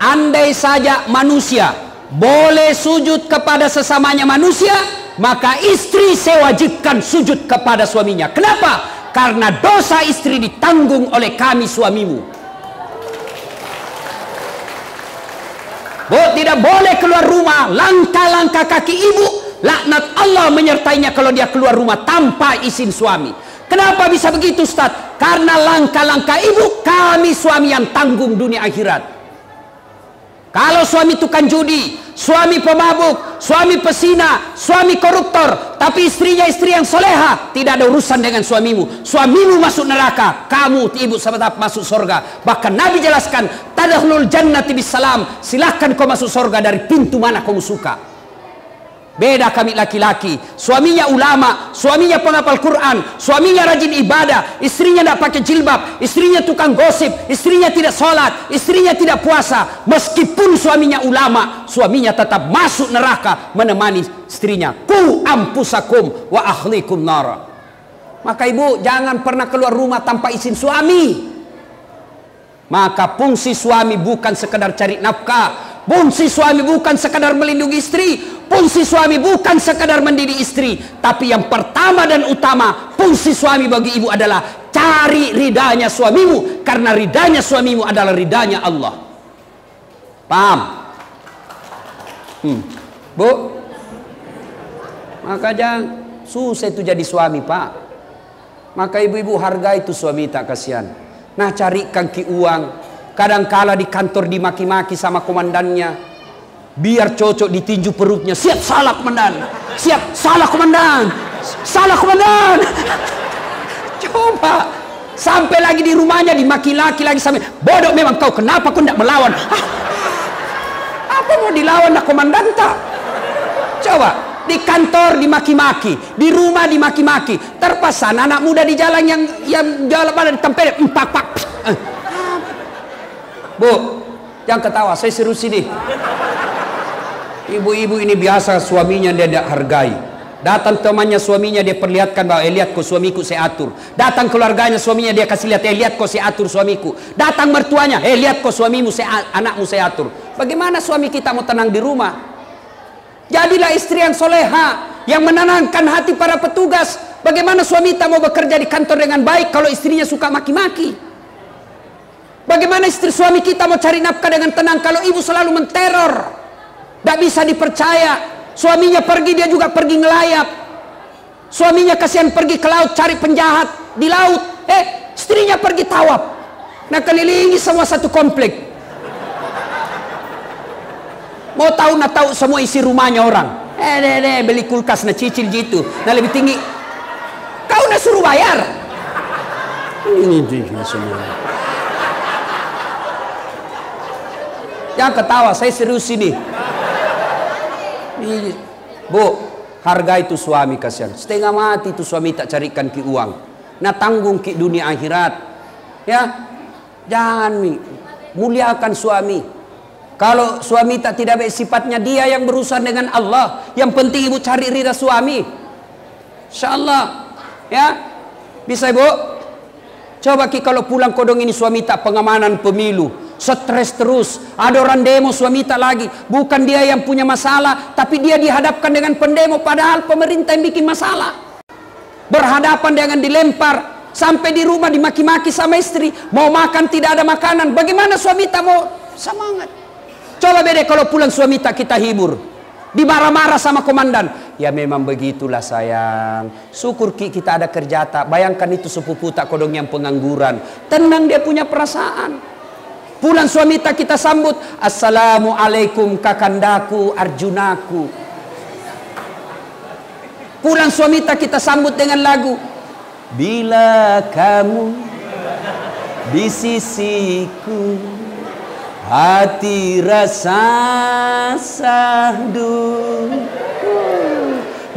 andai saja manusia boleh sujud kepada sesamanya manusia, maka istri saya wajibkan sujud kepada suaminya. Kenapa? Karena dosa istri ditanggung oleh kami suamimu. Bu, tidak boleh keluar rumah, langkah-langkah kaki ibu, laknat Allah menyertainya kalau dia keluar rumah tanpa izin suami. Kenapa bisa begitu, Ustaz? Karena langkah-langkah ibu kami suami yang tanggung dunia akhirat. Kalau suami tukang judi, suami pemabuk, suami pesina, suami koruptor, tapi istrinya istri yang soleha, tidak ada urusan dengan suamimu. Suamimu masuk neraka, kamu ibu sahabat masuk surga. Bahkan Nabi jelaskan, tadkhulul jannati bisalam, silahkan kau masuk surga dari pintu mana kau suka. Beda kami laki-laki, suaminya ulama, suaminya penghafal Quran, suaminya rajin ibadah, istrinya tidak pakai jilbab, istrinya tukang gosip, istrinya tidak sholat, istrinya tidak puasa. Meskipun suaminya ulama, suaminya tetap masuk neraka menemani istrinya. Ku ampusakum wa ahlikum nara. Maka ibu jangan pernah keluar rumah tanpa izin suami. Maka fungsi suami bukan sekedar cari nafkah, fungsi suami bukan sekadar melindungi istri, fungsi suami bukan sekadar mendidik istri, tapi yang pertama dan utama fungsi suami bagi ibu adalah cari ridanya suamimu, karena ridanya suamimu adalah ridanya Allah. Paham? Bu, maka jangan susah itu jadi suami, Pak. Maka ibu-ibu hargai itu suami, tak kasihan. Nah, carikan ki uang. Kadangkala di kantor dimaki-maki sama komandannya, biar cocok ditinju perutnya. Siap salah komandan, siap salah komandan, salah komandan. Coba sampai lagi di rumahnya dimaki laki lagi sampai bodoh memang kau, kenapa kau tidak melawan? Apa mau dilawan nak komandan tak? Coba di kantor dimaki-maki, di rumah dimaki-maki, terpasan anak muda di jalan yang jalan pada ditempel empak-pak. Bu, jangan ketawa, saya serius ini. Ibu-ibu ini biasa suaminya dia tidak hargai. Datang temannya suaminya dia perlihatkan bahwa lihat kok suamiku saya atur. Datang keluarganya suaminya dia kasih lihat, lihat kok saya atur suamiku. Datang mertuanya, lihat kok suamimu saya, anakmu saya atur. Bagaimana suami kita mau tenang di rumah? Jadilah istri yang soleha, yang menenangkan hati para petugas. Bagaimana suami kita mau bekerja di kantor dengan baik kalau istrinya suka maki-maki? Bagaimana istri suami kita mau cari nafkah dengan tenang kalau ibu selalu menteror? Tidak bisa dipercaya. Suaminya pergi, dia juga pergi ngelayap. Suaminya kasihan pergi ke laut cari penjahat di laut. Istrinya pergi tawaf. Nah, kelilingi semua satu komplek. Mau tahu nak tahu semua isi rumahnya orang. Beli kulkas na cicil gitu. Nah lebih tinggi. Kau nak suruh bayar. Ini semua. Jangan ketawa, saya serius ini. Bu, harga itu suami kasihan. Setengah mati itu suami tak carikan ki uang. Nah tanggung ki dunia akhirat. Ya, jangan muliakan suami. Kalau suami tak tidak baik sifatnya, dia yang berurusan dengan Allah. Yang penting ibu cari ridha suami. InsyaAllah. Ya, bisa ibu? Coba ki kalau pulang kodong ini suami tak pengamanan pemilu, stres terus, ada orang demo suami tak lagi. Bukan dia yang punya masalah, tapi dia dihadapkan dengan pendemo, padahal pemerintah yang bikin masalah. Berhadapan dengan dilempar, sampai di rumah dimaki-maki sama istri, mau makan tidak ada makanan. Bagaimana suami tak mau semangat? Coba beda kalau pulang suami tak kita hibur, dimarah-marah sama komandan. Ya memang begitulah sayang, syukur kita ada kerja tak. Bayangkan itu sepupu tak kodong yang pengangguran, tenang dia punya perasaan. Pulang suami tak kita sambut, assalamualaikum kakandaku arjunaku. Pulang suami tak kita sambut dengan lagu, bila kamu di sisiku, hati rasa sahdu.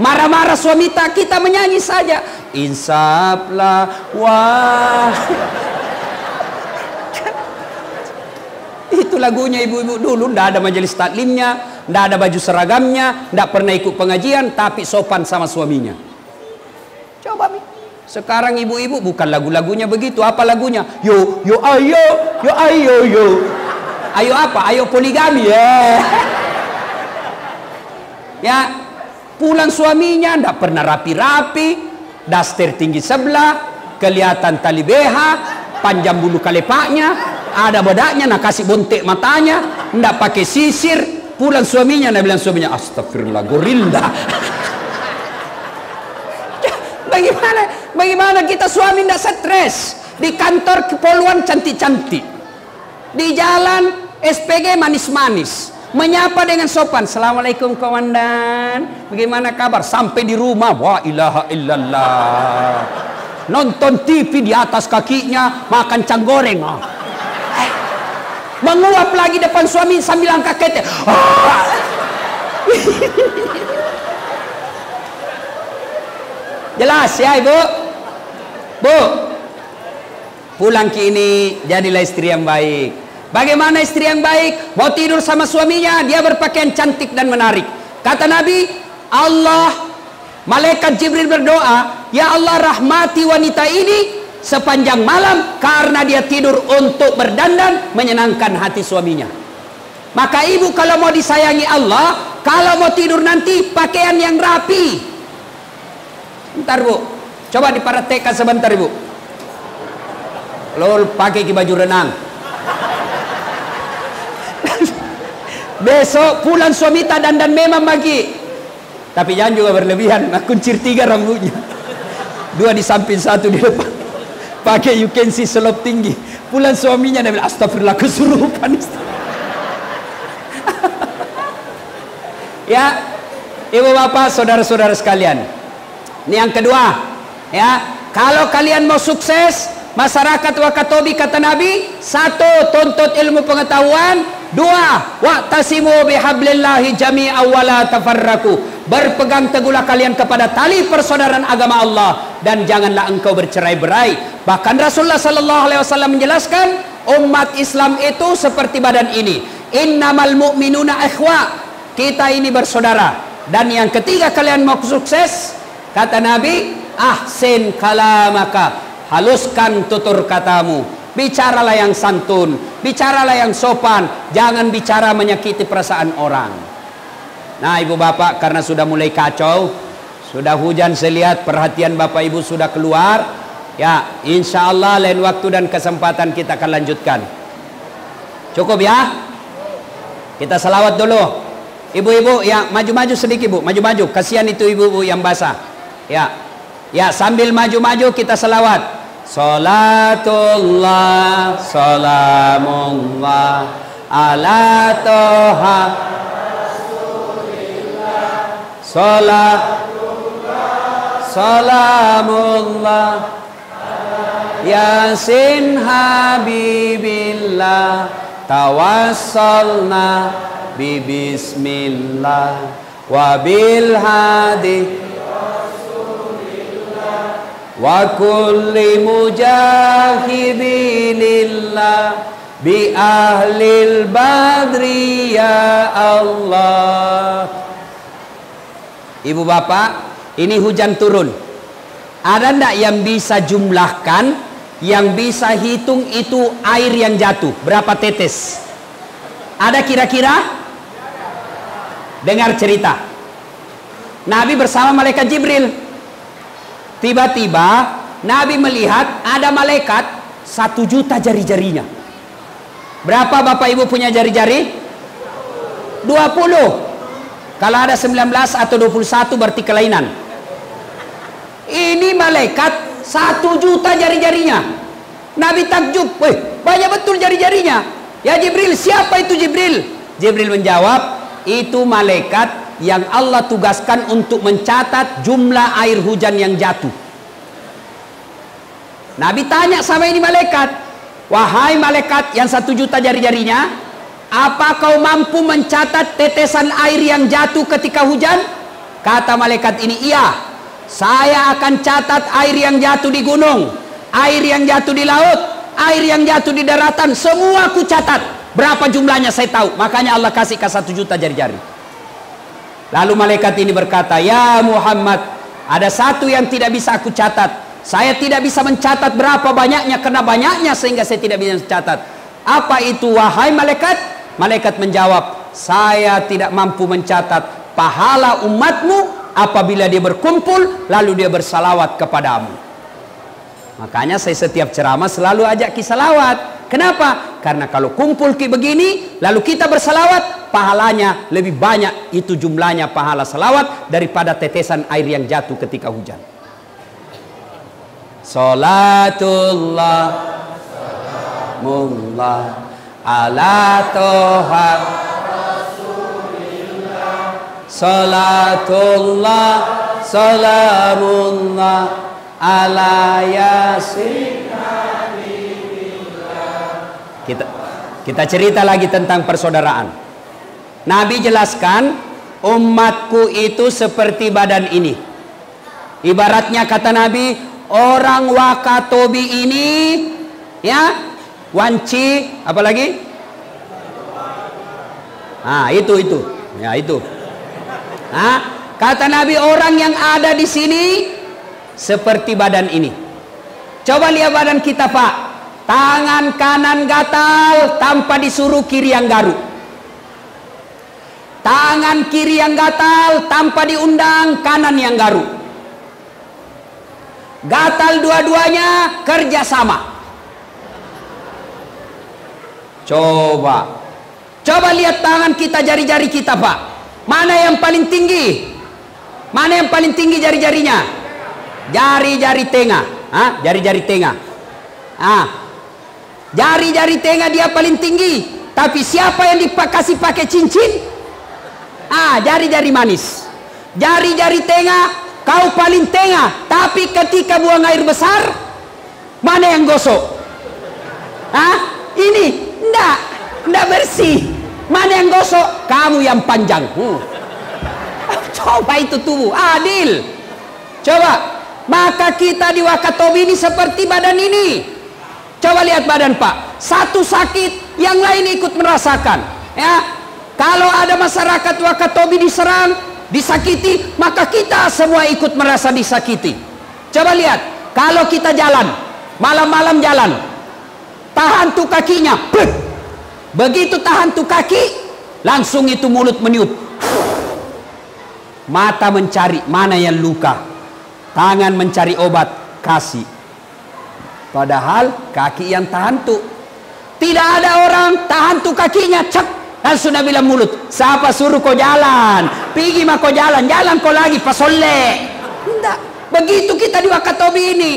Marah-marah suami kita menyanyi saja. Insaflah wah. Itu lagunya ibu-ibu dulu. Nggak ada majelis taklimnya, nggak ada baju seragamnya, nggak pernah ikut pengajian, tapi sopan sama suaminya. Coba sekarang ibu-ibu bukan lagu-lagunya begitu. Apa lagunya? Yo yo ayo, yo ayo yo. Ayo apa? Ayo poligami ya. Ya, pulang suaminya ndak pernah rapi-rapi, daster tinggi sebelah, kelihatan tali BH, panjang bulu kalepaknya, ada bedaknya, nak kasih bontek matanya, ndak pakai sisir. Pulang suaminya, nak bilang suaminya, astagfirullah, gorilda. Bagaimana kita suami ndak stres? Di kantor kepoluan cantik-cantik, di jalan SPG manis-manis, menyapa dengan sopan, assalamualaikum komandan, bagaimana kabar? Sampai di rumah, wa ilaha illallah, nonton TV di atas kakinya, makan canggoreng, menguap lagi depan suami sambil angkat ketek. Jelas ya ibu? Bu, pulang ke ini jadilah istri yang baik. Bagaimana istri yang baik? Mau tidur sama suaminya, dia berpakaian cantik dan menarik. Kata Nabi, malaikat Jibril berdoa, ya Allah rahmati wanita ini sepanjang malam karena dia tidur untuk berdandan menyenangkan hati suaminya. Maka ibu kalau mau disayangi Allah, kalau mau tidur nanti pakaian yang rapi. Bentar bu, coba dipraktekkan sebentar ibu. Lo pakai baju renang. Besok pulang suami tak dandan memang bagi, tapi jangan juga berlebihan. Kuncir 3 rambutnya, 2 di samping 1 di depan, pakai you can see selop tinggi. Pulang suaminya dia bilang astagfirullah kesurupan. Ya ibu bapak saudara-saudara sekalian, ini yang kedua ya, kalau kalian mau sukses masyarakat Wakatobi, kata Nabi, 1, tuntut ilmu pengetahuan, 2, wa'tasimu bihablillahi jami'a wa la tafarraku, berpegang teguhlah kalian kepada tali persaudaraan agama Allah dan janganlah engkau bercerai-berai. Bahkan Rasulullah sallallahu alaihi wasallam menjelaskan, umat Islam itu seperti badan ini, innamal mu'minuna ikhwa, kita ini bersaudara. Dan yang ketiga, kalian mau sukses, kata Nabi, ahsin kalamaka, haluskan tutur katamu, bicaralah yang santun, bicaralah yang sopan, jangan bicara menyakiti perasaan orang. Nah ibu bapak, karena sudah mulai kacau, sudah hujan, saya lihat perhatian bapak ibu sudah keluar ya, insya Allah lain waktu dan kesempatan kita akan lanjutkan. Cukup ya, kita salawat dulu. Ibu-ibu ya, maju-maju sedikit bu, maju-maju, kasihan itu ibu-ibu yang basah ya. Ya, sambil maju-maju kita selawat. Salatullah, salamullah ala toha Rasulillah, salamullah Yasin Habibillah, tawassalna bibismillah wabil hadi wa kulli mujahidinillah bi ahlil badri ya Allah. Ibu bapak, ini hujan turun. Ada ndak yang bisa jumlahkan, yang bisa hitung itu air yang jatuh berapa tetes? Ada kira-kira? Dengar cerita. Nabi bersama malaikat Jibril. Tiba-tiba Nabi melihat ada malaikat 1 juta jari-jarinya. Berapa bapak ibu punya jari-jari? 20. Kalau ada 19 atau 21 berarti kelainan. Ini malaikat 1 juta jari-jarinya. Nabi takjub, weh, banyak betul jari-jarinya. Ya Jibril, siapa itu Jibril? Jibril menjawab, itu malaikat yang Allah tugaskan untuk mencatat jumlah air hujan yang jatuh. Nabi tanya sama ini malaikat, wahai malaikat yang 1 juta jari-jarinya, apa kau mampu mencatat tetesan air yang jatuh ketika hujan? Kata malaikat ini, iya, saya akan catat air yang jatuh di gunung, air yang jatuh di laut, air yang jatuh di daratan, semua aku catat. Berapa jumlahnya saya tahu. Makanya Allah kasih ke 1 juta jari-jari. Lalu malaikat ini berkata, ya Muhammad, ada satu yang tidak bisa aku catat. Saya tidak bisa mencatat berapa banyaknya, karena banyaknya sehingga saya tidak bisa mencatat. Apa itu wahai malaikat? Malaikat menjawab, saya tidak mampu mencatat pahala umatmu apabila dia berkumpul lalu dia bersalawat kepadamu. Makanya saya setiap ceramah selalu ajak kisah salawat. Kenapa? Karena kalau kumpul begini lalu kita bersalawat, pahalanya lebih banyak, itu jumlahnya pahala salawat daripada tetesan air yang jatuh ketika hujan. Salatullah salamullah ala toha salatullah salamullah ala yasin. Kita cerita lagi tentang persaudaraan. Nabi jelaskan, umatku itu seperti badan ini. Ibaratnya kata Nabi, orang Wakatobi ini, ya, wanci, apa lagi? Ah, itu. Ya, itu. Nah, kata Nabi, orang yang ada di sini seperti badan ini. Coba lihat badan kita, Pak. Tangan kanan gatal tanpa disuruh kiri yang garuk. Tangan kiri yang gatal tanpa diundang kanan yang garuk. Gatal dua-duanya kerjasama. Coba lihat tangan kita, jari-jari kita, Pak. Mana yang paling tinggi? Mana yang paling tinggi jari-jarinya? Jari-jari tengah. Jari-jari tengah. Jari-jari tengah dia paling tinggi. Tapi siapa yang dikasih pakai cincin? Jari-jari manis. Jari-jari tengah, kau paling tengah. Tapi ketika buang air besar, mana yang gosok? Ini enggak bersih. Mana yang gosok? Kamu yang panjang. Coba itu tubuh adil. Coba. Maka kita di Wakatobi ini seperti badan ini. Coba lihat badan, Pak. Satu sakit, yang lain ikut merasakan. Ya, kalau ada masyarakat Wakatobi diserang, disakiti, maka kita semua ikut merasa disakiti. Coba lihat, kalau kita jalan, malam-malam jalan, tahan tuh kakinya, begitu tahan tuh kaki, langsung itu mulut meniup, mata mencari mana yang luka, tangan mencari obat, kasih. Padahal kaki yang tahan tuh. Tidak ada orang tahan tuh kakinya, cek, langsung Nabi bilang mulut, siapa suruh kau jalan? Pergi mah kau jalan kau lagi pasole. Enggak. Begitu kita di Wakatobi ini,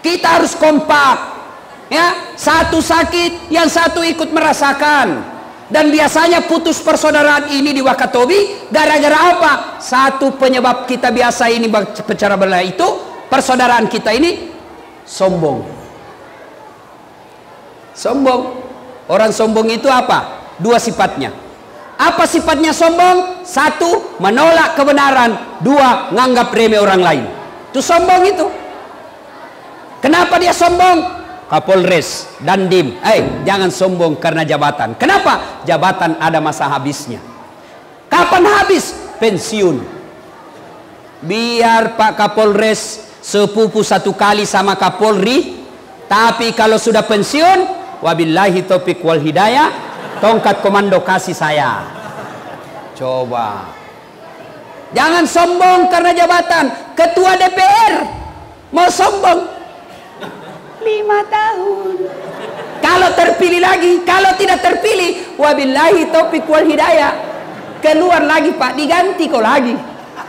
kita harus kompak. Ya, satu sakit, yang satu ikut merasakan. Dan biasanya putus persaudaraan ini di Wakatobi gara-gara apa? Satu penyebab kita biasa ini pecah belah itu, persaudaraan kita ini sombong. Sombong. Orang sombong itu apa? Dua sifatnya. Apa sifatnya sombong? Satu, menolak kebenaran. Dua, nganggap remeh orang lain. Itu sombong itu. Kenapa dia sombong? Kapolres, Dandim, jangan sombong karena jabatan. Kenapa? Jabatan ada masa habisnya. Kapan habis? Pensiun. Biar Pak Kapolres sepupu satu kali sama Kapolri, tapi kalau sudah pensiun, wabillahi taufiq wal hidayah, tongkat komando kasih saya. Coba. Jangan sombong karena jabatan. Ketua DPR mau sombong 5 tahun. Kalau terpilih lagi, kalau tidak terpilih, wabillahi taufiq wal hidayah, keluar lagi Pak, diganti kau lagi.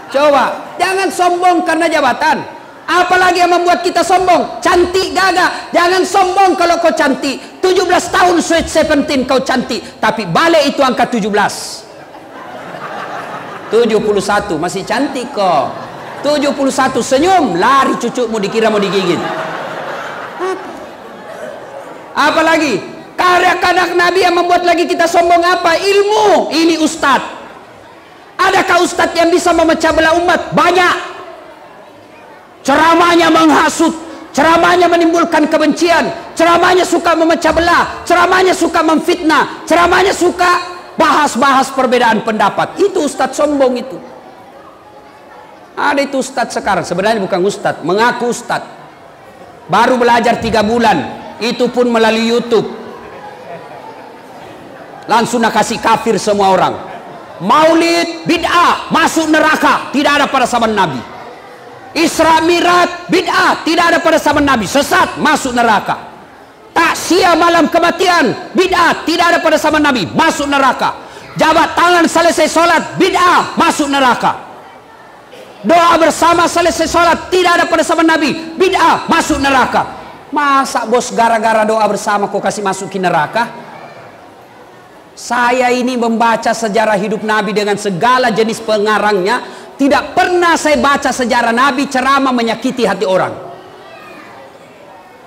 Coba, jangan sombong karena jabatan. Apalagi yang membuat kita sombong? Cantik gagah. Jangan sombong kalau kau cantik. 17 tahun sweet 17 kau cantik, tapi balik itu angka 17. 71 masih cantik kok. 71 senyum, lari cucumu dikira mau digigit. Apalagi Anak Nabi yang membuat lagi kita sombong apa? Ilmu. Ini ustadz. Adakah ustadz yang bisa memecah belah umat? Banyak. Ceramahnya menghasut, ceramahnya menimbulkan kebencian, ceramahnya suka memecah belah, ceramahnya suka memfitnah, ceramahnya suka bahas-bahas perbedaan pendapat. Itu ustadz sombong itu. Ada itu ustadz sekarang, sebenarnya bukan ustadz, mengaku ustadz. Baru belajar 3 bulan, itu pun melalui YouTube. Langsung nak kasih kafir semua orang. Maulid bid'ah, masuk neraka, tidak ada pada zaman Nabi. Isra Mi'raj bid'ah, tidak ada pada zaman Nabi, sesat, masuk neraka. Takziah malam kematian bid'ah, tidak ada pada zaman Nabi, masuk neraka. Jabat tangan selesai sholat bid'ah, masuk neraka. Doa bersama selesai sholat, tidak ada pada zaman Nabi, bid'ah, masuk neraka. Masa bos gara-gara doa bersama kok kasih masukin neraka? Saya ini membaca sejarah hidup Nabi dengan segala jenis pengarangnya. Tidak pernah saya baca sejarah Nabi ceramah menyakiti hati orang.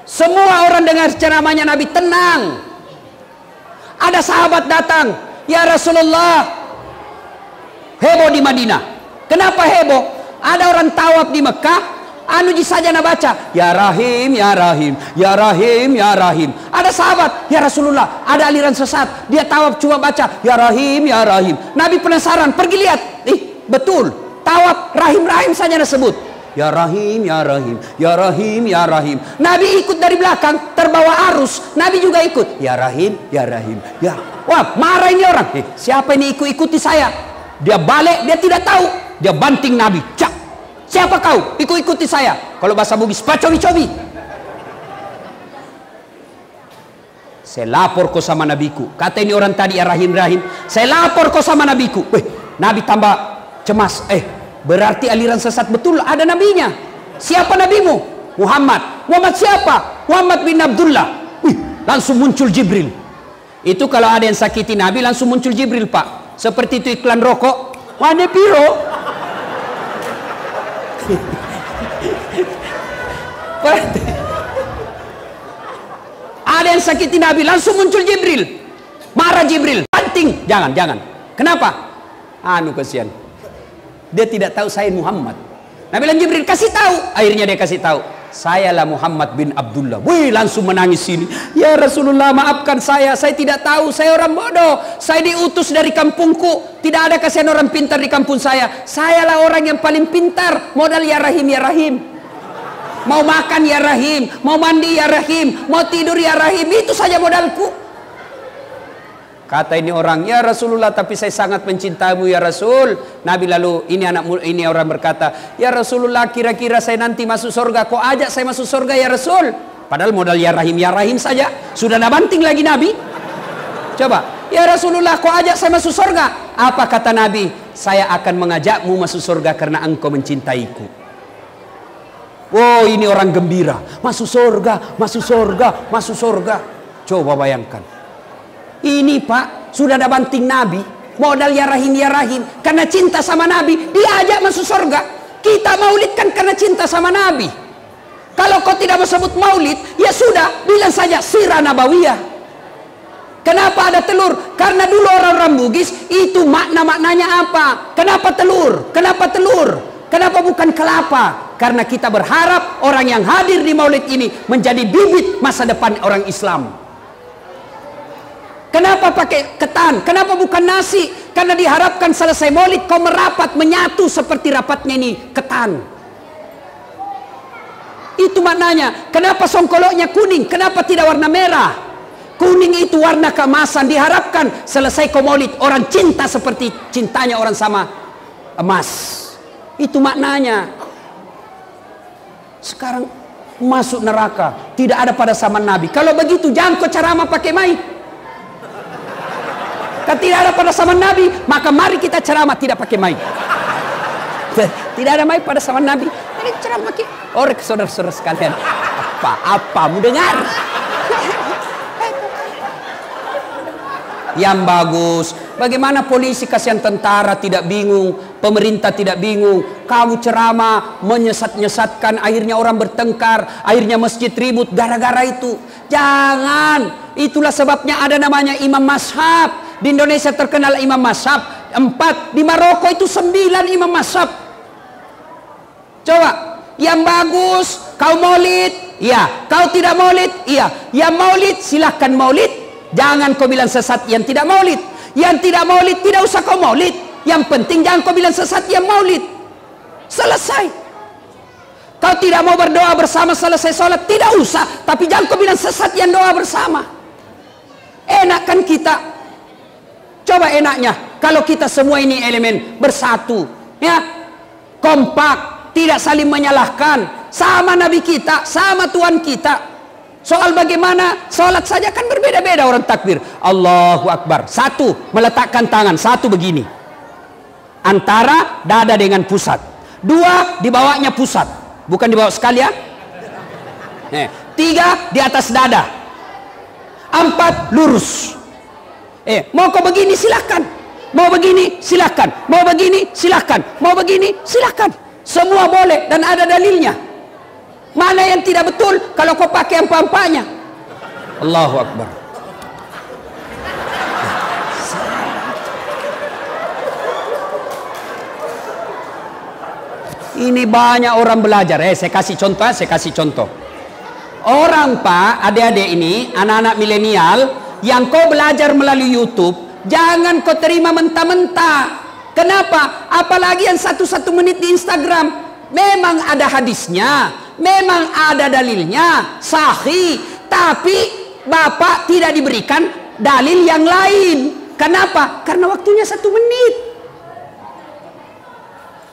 Semua orang dengar ceramahnya Nabi tenang. Ada sahabat datang, ya Rasulullah, heboh di Madinah. Kenapa heboh? Ada orang tawaf di Mekah, anuji saja nak baca, ya Rahim, ya Rahim, ya Rahim, ya Rahim. Ada sahabat, ya Rasulullah, ada aliran sesat, dia tawaf cuma baca, ya Rahim, ya Rahim. Nabi penasaran, pergi lihat, betul, tawaf Rahim, Rahim saja disebut, ya Rahim, ya Rahim, ya Rahim, ya Rahim. Nabi ikut dari belakang, terbawa arus, Nabi juga ikut, ya Rahim, ya Rahim, ya. Wah, marah ini orang, siapa ini ikut-ikuti saya? Dia balik, dia tidak tahu, dia banting Nabi, cak. Siapa kau? Ikut-ikuti saya. Kalau bahasa Bugis, pacobi-cobi. Saya lapor kau sama nabiku. Kata ini orang tadi ya Rahim-Rahim. Saya lapor kau sama nabiku. Nabi tambah cemas. Berarti aliran sesat betul ada nabinya. Siapa nabimu? Muhammad. Muhammad siapa? Muhammad bin Abdullah. Langsung muncul Jibril. Itu kalau ada yang sakiti Nabi langsung muncul Jibril, Pak. Seperti itu iklan rokok. Wane piro? Ada yang sakiti Nabi langsung muncul Jibril, marah Jibril, banting, jangan. Kenapa? Kasihan, dia tidak tahu saya Muhammad. Nabi bilang Jibril kasih tahu, akhirnya dia kasih tahu, sayalah Muhammad bin Abdullah. Wih, langsung menangis sini, ya Rasulullah maafkan saya tidak tahu, saya orang bodoh, saya diutus dari kampungku, tidak ada kasihan orang pintar di kampung saya. Sayalah orang yang paling pintar, modal ya Rahim, ya Rahim. Mau makan ya Rahim, mau mandi ya Rahim, mau tidur ya Rahim, itu saja modalku. Kata ini orang, ya Rasulullah tapi saya sangat mencintaimu ya Rasul. Nabi lalu ini orang berkata, ya Rasulullah kira-kira saya nanti masuk surga, kok ajak saya masuk surga ya Rasul? Padahal modal ya Rahim saja sudah nabanting lagi Nabi. Coba, ya Rasulullah kok ajak saya masuk surga? Apa kata Nabi? Saya akan mengajakmu masuk surga karena engkau mencintaiku. Wow, ini orang gembira, masuk surga, masuk surga, masuk surga. Coba bayangkan. Ini Pak, sudah ada banting Nabi, modal ya Rahim, karena cinta sama Nabi, diajak masuk surga. Kita maulid kan karena cinta sama Nabi. Kalau kau tidak mau sebut maulid, ya sudah, bilang saja sirah nabawiyah. Kenapa ada telur? Karena dulu orang-orang Bugis, itu maknanya apa? Kenapa telur? Kenapa telur? Kenapa bukan kelapa? Karena kita berharap orang yang hadir di maulid ini menjadi bibit masa depan orang Islam. Kenapa pakai ketan? Kenapa bukan nasi? Karena diharapkan selesai maulid kau merapat, menyatu seperti rapatnya ini ketan. Itu maknanya. Kenapa songkoloknya kuning? Kenapa tidak warna merah? Kuning itu warna keemasan. Diharapkan selesai kau maulid orang cinta seperti cintanya orang sama emas. Itu maknanya. Sekarang masuk neraka, tidak ada pada zaman Nabi. Kalau begitu jangan kau ceramah pakai mic. Kalau tidak ada pada zaman Nabi, maka mari kita ceramah tidak pakai mic. Tidak ada mic pada zaman Nabi, jadi ceramah pakai. Saudara-saudara sekalian, apa mau dengar? Yang bagus. Bagaimana polisi kasihan tentara tidak bingung pemerintah tidak bingung. Kamu ceramah menyesat-nyesatkan, akhirnya orang bertengkar, akhirnya masjid ribut gara-gara itu. Jangan. Itulah sebabnya ada namanya imam mazhab. Di Indonesia terkenal imam mazhab 4, di Maroko itu 9 imam mazhab. Coba, yang bagus kau maulid, iya. Kau tidak maulid, iya. Yang maulid silahkan maulid. Jangan kau bilang sesat yang tidak maulid. Yang tidak maulid tidak usah kau maulid. Yang penting jangan kau bilang sesat yang maulid. Selesai. Kau tidak mau berdoa bersama selesai sholat, tidak usah. Tapi jangan kau bilang sesat yang doa bersama. Enak kan kita? Coba enaknya kalau kita semua ini elemen bersatu, ya, kompak, tidak saling menyalahkan, sama Nabi kita, sama Tuhan kita. Soal bagaimana sholat saja kan berbeda-beda orang takbir. Allahu Akbar. 1, meletakkan tangan. 1 begini, antara dada dengan pusat. 2, dibawanya pusat, bukan dibawa sekali ya. 3, di atas dada. 4, lurus. Mau kau begini silahkan, mau begini silahkan, mau begini silahkan, mau begini silahkan. Semua boleh dan ada dalilnya. Mana yang tidak betul kalau kau pakai yang pampanya? Allahu Akbar. Ini banyak orang belajar. Saya kasih contoh. Orang Pak, adik-adik ini, anak-anak milenial, yang kau belajar melalui YouTube, jangan kau terima mentah-mentah. Kenapa? Apalagi yang 1 menit di Instagram. Memang ada hadisnya, memang ada dalilnya, sahih. Tapi Bapak tidak diberikan dalil yang lain. Kenapa? Karena waktunya 1 menit.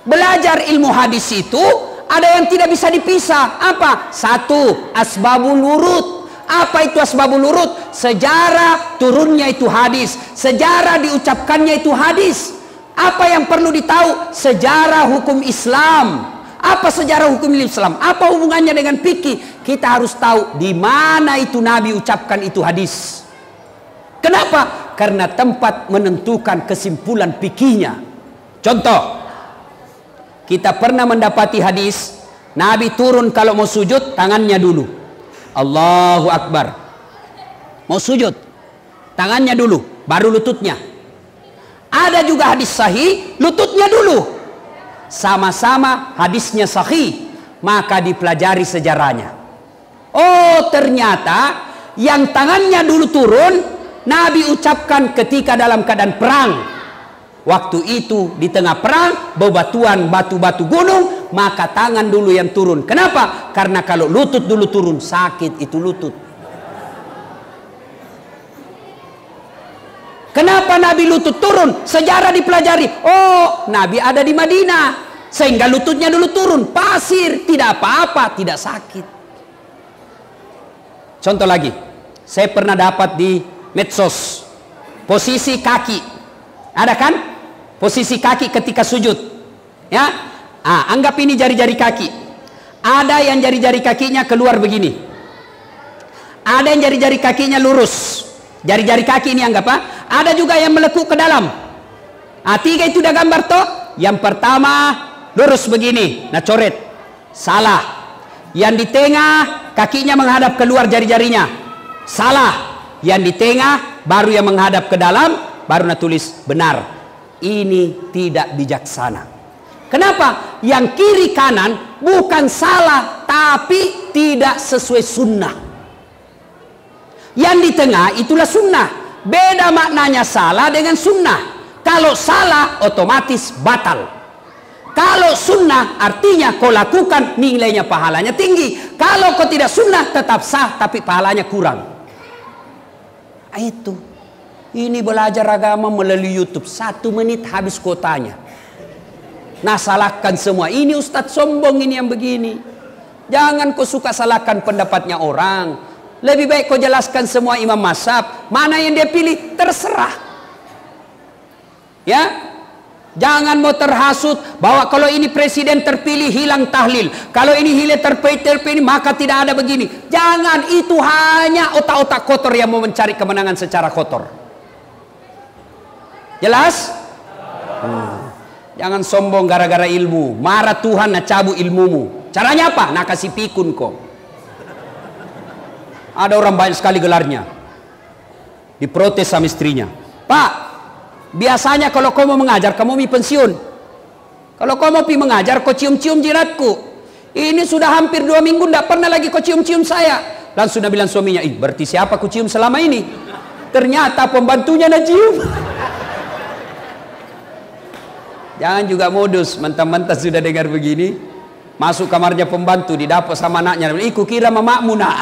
Belajar ilmu hadis itu ada yang tidak bisa dipisah. Apa? 1, asbabul wurud. Apa itu asbabul wurud? Sejarah turunnya itu hadis, sejarah diucapkannya itu hadis. Apa yang perlu ditahu? Sejarah hukum Islam. Apa sejarah hukum Islam? Apa hubungannya dengan fikih? Kita harus tahu di mana itu Nabi ucapkan itu hadis. Kenapa? Karena tempat menentukan kesimpulan fikihnya. Contoh, kita pernah mendapati hadis Nabi turun kalau mau sujud tangannya dulu. Allahu Akbar. Mau sujud tangannya dulu, baru lututnya. Ada juga hadis sahih lututnya dulu. Sama-sama hadisnya sahih, maka dipelajari sejarahnya. Oh, ternyata yang tangannya dulu turun Nabi ucapkan ketika dalam keadaan perang. Waktu itu di tengah perang, bebatuan batu-batu gunung, maka tangan dulu yang turun. Kenapa? Karena kalau lutut dulu turun, sakit itu lutut. Kenapa Nabi lutut turun? Sejarah dipelajari. Oh, Nabi ada di Madinah, sehingga lututnya dulu turun. Pasir, tidak apa-apa, tidak sakit. Contoh lagi, saya pernah dapat di medsos posisi kaki. Ada kan? Posisi kaki ketika sujud. Ya, anggap ini jari-jari kaki. Ada yang jari-jari kakinya keluar begini. Ada yang jari-jari kakinya lurus. Jari-jari kaki ini anggap ada juga yang melekuk ke dalam. 3 itu udah gambar toh. Yang pertama lurus begini, nah coret. Salah. Yang di tengah kakinya menghadap keluar jari-jarinya. Salah. Yang di tengah baru yang menghadap ke dalam, baru nah tulis benar. Ini tidak bijaksana. Kenapa? Yang kiri kanan bukan salah, tapi tidak sesuai sunnah. Yang di tengah itulah sunnah. Beda maknanya salah dengan sunnah. Kalau salah otomatis batal. Kalau sunnah artinya kau lakukan nilainya pahalanya tinggi. Kalau kau tidak sunnah tetap sah tapi pahalanya kurang. Itu. Ini belajar agama melalui YouTube 1 menit habis kuotanya. Nah, salahkan semua. Ini ustadz sombong ini yang begini. Jangan kau suka salahkan pendapatnya orang. Lebih baik kau jelaskan semua imam mazhab. Mana yang dia pilih terserah. Ya, jangan mau terhasut bahwa kalau ini presiden terpilih hilang tahlil. Kalau ini hilang terpilih maka tidak ada begini. Jangan, itu hanya otak-otak kotor yang mau mencari kemenangan secara kotor. Jelas? Jangan sombong gara-gara ilmu. Marah Tuhan nak cabut ilmumu. Caranya apa? Nak kasih pikun kok. Ada orang banyak sekali gelarnya. Diprotes sama istrinya. Pak, biasanya kalau kau mau mengajar, kamu mau pensiun. Kalau kau mau mengajar, kau cium-cium jiratku. Ini sudah hampir 2 minggu, tidak pernah lagi kau cium-cium saya. Langsung dia bilang suaminya, berarti siapa kau cium selama ini? Ternyata pembantunya nak cium. Jangan juga modus, mentang-mentang sudah dengar begini, masuk kamarnya pembantu, didapat sama anaknya. Iku kira mamakmu nak.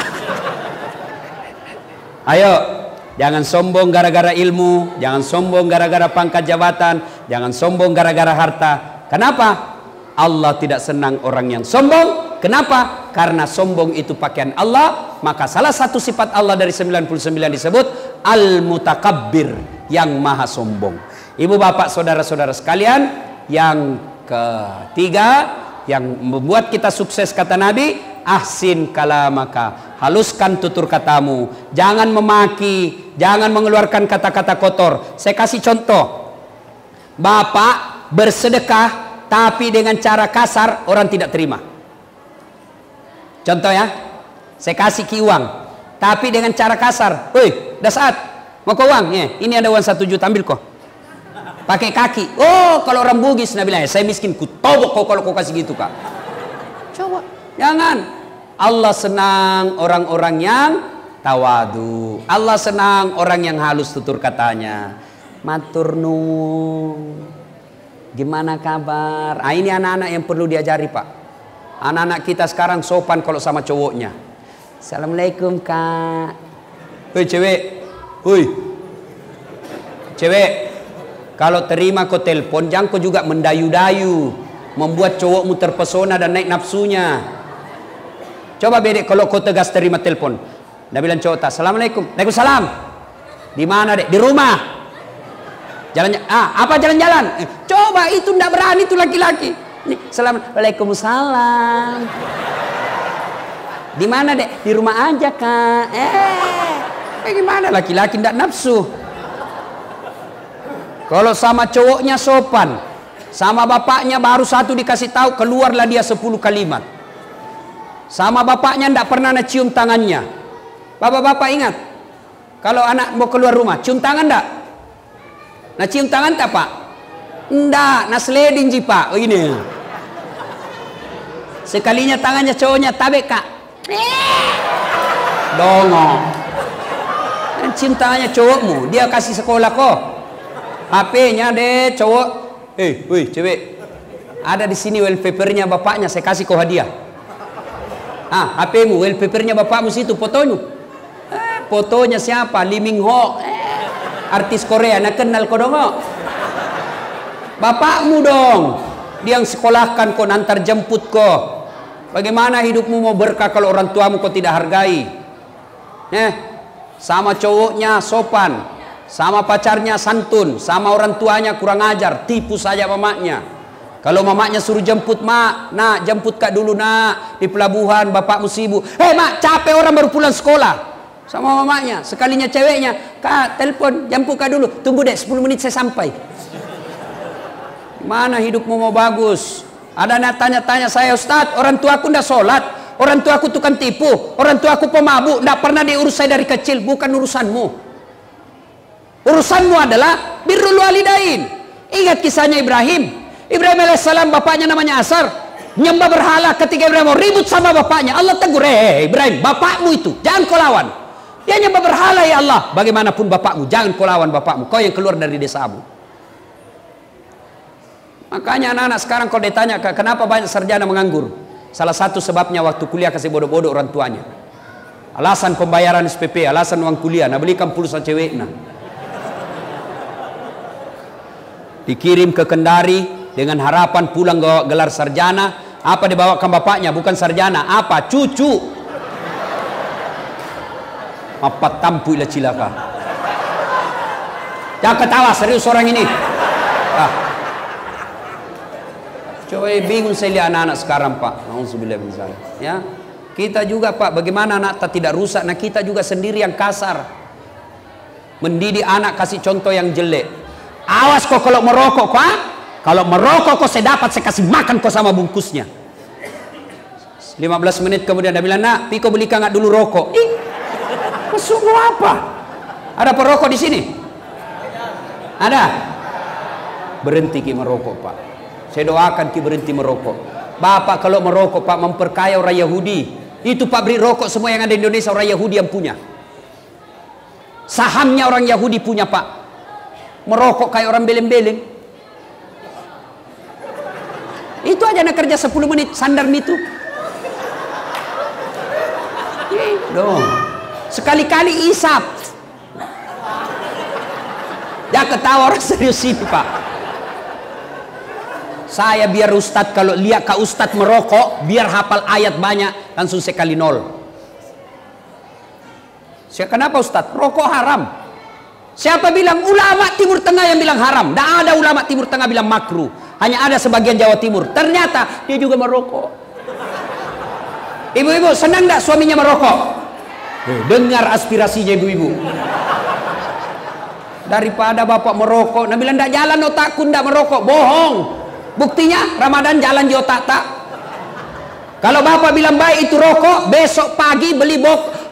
Ayo, jangan sombong gara-gara ilmu, jangan sombong gara-gara pangkat jabatan, jangan sombong gara-gara harta. Kenapa? Allah tidak senang orang yang sombong. Kenapa? Karena sombong itu pakaian Allah. Maka salah satu sifat Allah dari 99 disebut Al-Mutakabbir, yang maha sombong. Ibu bapak saudara-saudara sekalian, yang ketiga yang membuat kita sukses kata Nabi, ahsin kalamaka, haluskan tutur katamu, jangan memaki, jangan mengeluarkan kata-kata kotor. Saya kasih contoh. Bapak bersedekah tapi dengan cara kasar, orang tidak terima. Contoh ya, saya kasih uang tapi dengan cara kasar. Woi, dah saat mau kau uang ya, ini ada uang 1 juta, ambil kau. Pakai kaki. Oh, kalau orang Bugis Nabi bilang, saya miskin, ku tobok kau kalau kau kasih gitu kak. Coba, jangan. Allah senang orang-orang yang tawadu. Allah senang orang yang halus tutur katanya. Matur nuwun. Gimana kabar? Ah, ini anak-anak yang perlu diajari pak. Anak-anak kita sekarang sopan kalau sama cowoknya. Assalamualaikum kak. Hei cewek, hei cewek. Kalau terima kau telepon, jangan kau juga mendayu-dayu, membuat cowokmu terpesona dan naik nafsunya. Coba bedek kalau kau tegas terima telepon. Dia bilang cowok tak, assalamualaikum, waalaikumsalam. Di mana dek? Di rumah. Jalan, apa jalan-jalan? Coba itu ndak berani itu laki-laki. Waalaikumsalam. Di mana dek? Di rumah aja kak. Gimana laki-laki ndak nafsu? Kalau sama cowoknya sopan, sama bapaknya baru satu dikasih tahu, keluarlah dia 10 kalimat. Sama bapaknya ndak pernah nak cium tangannya. Bapak-bapak ingat, kalau anak mau keluar rumah, cium tangan ndak? Nah cium tangan tak pak? Ndak, nah sliding ji pak. Oh ini. Sekalinya tangannya cowoknya tabek kak. Dongong. Dan cium tangannya cowokmu, dia kasih sekolah kok. HP-nya deh cowok, woi cewek, ada di sini wallpapernya bapaknya, saya kasih kau hadiah. HP-mu, wallpapernya bapakmu situ fotonya. Fotonya siapa? Lee Min Ho, artis Korea, nak kenal kau dong? Bapakmu dong, dia yang sekolahkan kau, nantar jemput kau. Bagaimana hidupmu mau berkah kalau orang tuamu kau tidak hargai? Sama cowoknya sopan. Sama pacarnya santun, sama orang tuanya kurang ajar, tipu saja mamaknya. Kalau mamaknya suruh jemput, mak, nak jemput kak dulu nak di pelabuhan, bapakmu sibuk. Mak, capek orang baru pulang sekolah. Sama mamaknya, sekalinya ceweknya, kak telepon, jemput kak dulu, tunggu deh 10 menit saya sampai. Mana hidupmu mau bagus? Ada yang tanya-tanya saya, Ustadz, orang tuaku ndak sholat, orang tuaku tukang tipu, orang tuaku pemabuk, ndak pernah diurus saya dari kecil. Bukan urusanmu. Urusanmu adalah birrul walidain. Ingat kisahnya Ibrahim. Ibrahim alaihissalam bapaknya namanya Azar, nyembah berhala. Ketika Ibrahim mau ribut sama bapaknya, Allah tegur, Ibrahim, bapakmu itu jangan kau lawan. Dia nyembah berhala, ya Allah. Bagaimanapun bapakmu, jangan kau lawan bapakmu. Kau yang keluar dari desamu. Makanya anak-anak sekarang kalau ditanya kenapa banyak sarjana menganggur, salah satu sebabnya waktu kuliah kasih bodoh-bodoh orang tuanya. Alasan pembayaran SPP, alasan uang kuliah, nah belikan pulsa cewek nah. Dikirim ke Kendari dengan harapan pulang gelar sarjana. Apa dibawakan bapaknya? Bukan sarjana, apa? Cucu. Apa tampu ila cilaka. Jangan ketawa, serius orang ini. Coba bingung saya lihat anak-anak sekarang pak. Nauzubillah min zalik. Ya, kita juga pak, bagaimana anak kita tidak rusak? Nah kita juga sendiri yang kasar. Mendidik anak kasih contoh yang jelek. Awas kok kalau merokok, pak. Kalau merokok kau saya dapat, saya kasih makan kau sama bungkusnya. 15 menit kemudian dia bilang, nak, Piko belikan nggak dulu rokok. Ih, masuk mau apa? Ada perokok di sini? Ada? Berhenti ki merokok, Pak. Saya doakan ki berhenti merokok. Bapak kalau merokok, Pak, memperkaya orang Yahudi. Itu pabrik rokok semua yang ada di Indonesia orang Yahudi yang punya. Sahamnya orang Yahudi punya, Pak. Merokok kayak orang beleng-beleng. Itu aja nak kerja 10 menit, sandar itu. Dong. Sekali-kali isap. Ya ketawa orang serius ini, Pak. Saya biar Ustadz kalau lihat Kak Ustadz merokok, biar hafal ayat banyak, langsung sekali 0. Kenapa Ustadz? Rokok haram. Siapa bilang? Ulama Timur Tengah yang bilang haram. Tidak ada ulama Timur Tengah bilang makruh. Hanya ada sebagian Jawa Timur. Ternyata dia juga merokok. Ibu-ibu senang tidak suaminya merokok? Dengar aspirasinya ibu-ibu. Daripada bapak merokok, nah bilang tidak jalan otakku, tidak merokok. Bohong. Buktinya Ramadan jalan di otak tak. Kalau bapak bilang baik itu rokok, besok pagi beli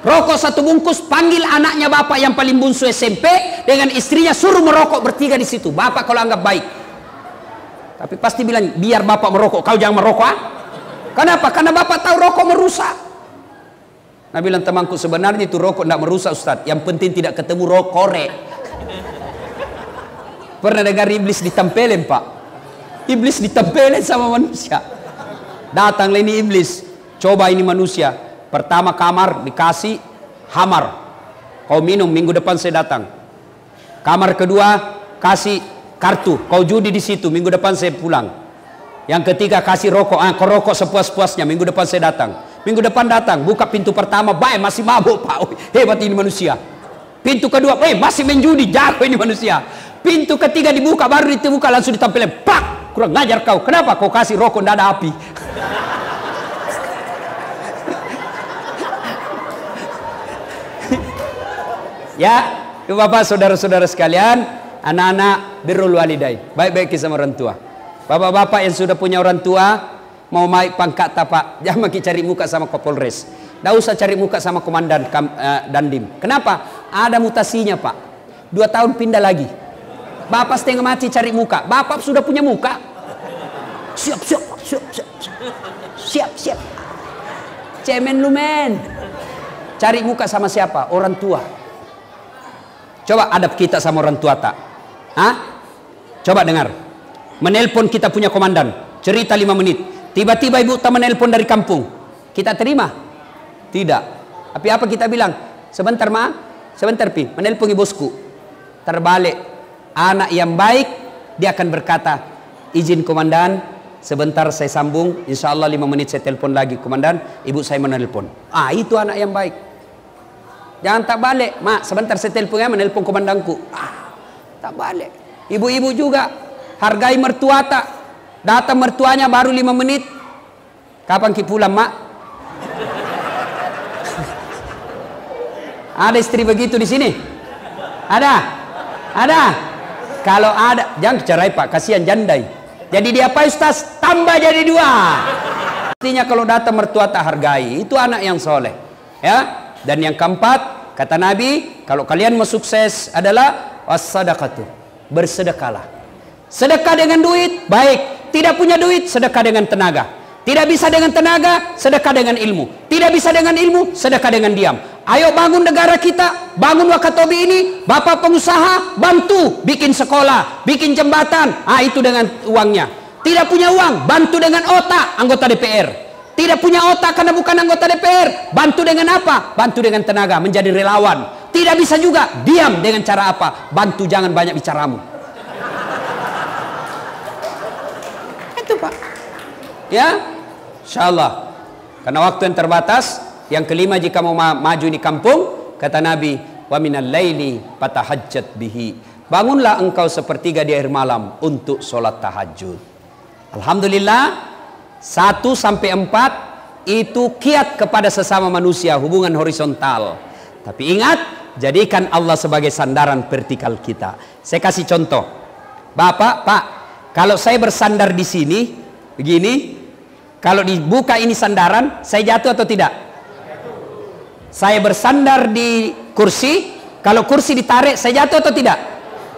rokok 1 bungkus, panggil anaknya bapak yang paling bungsu SMP dengan istrinya, suruh merokok bertiga di situ. Bapak kalau anggap baik. Tapi pasti bilang biar bapak merokok, kau jangan merokok. Ah? Kenapa? Karena bapak tahu rokok merusak. Nah bilang temanku, sebenarnya itu rokok tidak merusak Ustadz. Yang penting tidak ketemu rokok korek. Pernah dengar iblis ditempelin, Pak? Iblis ditempelin sama manusia. Datanglah ini iblis. Coba ini manusia. Pertama kamar dikasih hamar. Kau minum, minggu depan saya datang. Kamar kedua kasih kartu. Kau judi di situ, minggu depan saya pulang. Yang ketiga kasih rokok. Kau rokok sepuas-puasnya, minggu depan saya datang. Minggu depan datang, buka pintu pertama, baik masih mabuk, Pak. Hebat ini manusia. Pintu kedua, masih menjudi, jago ini manusia. Pintu ketiga dibuka, baru dibuka langsung ditampilin, pak, kurang ngajar kau. Kenapa kau kasih rokok tidak ada api? Ya, Bapak, saudara-saudara sekalian, anak-anak birrul walidain, baik-baik sama orang tua. Bapak-bapak yang sudah punya orang tua, mau naik pangkat Pak, jangan cari muka sama Kapolres. Tidak usah cari muka sama komandan Dandim. Kenapa? Ada mutasinya, Pak. 2 tahun pindah lagi. Bapak setengah mati cari muka. Bapak sudah punya muka. Siap. Cemen lu men. Cari muka sama siapa? Orang tua. Coba adab kita sama orang tua tak? Coba dengar. Menelpon kita punya komandan. Cerita 5 menit. Tiba-tiba ibu tak menelpon dari kampung. Kita terima? Tidak. Tapi apa kita bilang? Sebentar ma, sebentar pi, menelpon bosku. Terbalik. Anak yang baik, dia akan berkata, izin komandan, sebentar saya sambung, insya Allah 5 menit saya telepon lagi komandan, ibu saya menelpon. Itu anak yang baik. Jangan tak balik, mak sebentar saya telepon ya, menelpon komandanku. Tak balik. Ibu-ibu juga, hargai mertua tak. Datang mertuanya baru 5 menit. Kapan ki pulang, mak? Ada istri begitu di sini? Ada? Ada? Kalau ada, jangan cerai Pak, kasihan jandai. Jadi dia apa Ustaz? Tambah jadi 2. Artinya kalau datang mertua tak hargai, itu anak yang soleh. Ya. Dan yang keempat, kata Nabi, kalau kalian mau sukses adalah was-sadaqatu, bersedekahlah. Sedekah dengan duit, baik. Tidak punya duit, sedekah dengan tenaga. Tidak bisa dengan tenaga, sedekah dengan ilmu. Tidak bisa dengan ilmu, sedekah dengan diam. Ayo bangun negara kita, bangun Wakatobi ini, bapak pengusaha, bantu bikin sekolah, bikin jembatan. Itu dengan uangnya. Tidak punya uang, bantu dengan otak, anggota DPR. Tidak punya otak karena bukan anggota DPR, bantu dengan apa? Bantu dengan tenaga, menjadi relawan. Tidak bisa juga, diam dengan cara apa? Bantu, jangan banyak bicaramu. Itu Pak. Ya, insya Allah. Karena waktu yang terbatas. Yang kelima, jika mau maju di kampung, kata Nabi, wa minal laili fatahajjat bihi. Bangunlah engkau sepertiga di akhir malam untuk sholat tahajud. Alhamdulillah, 1 sampai 4 itu kiat kepada sesama manusia, hubungan horizontal. Tapi ingat, jadikan Allah sebagai sandaran vertikal kita. Saya kasih contoh. Bapak, Pak, Kalau saya bersandar di sini, begini, kalau dibuka ini sandaran, saya jatuh atau tidak? Saya bersandar di kursi, kalau kursi ditarik, saya jatuh atau tidak?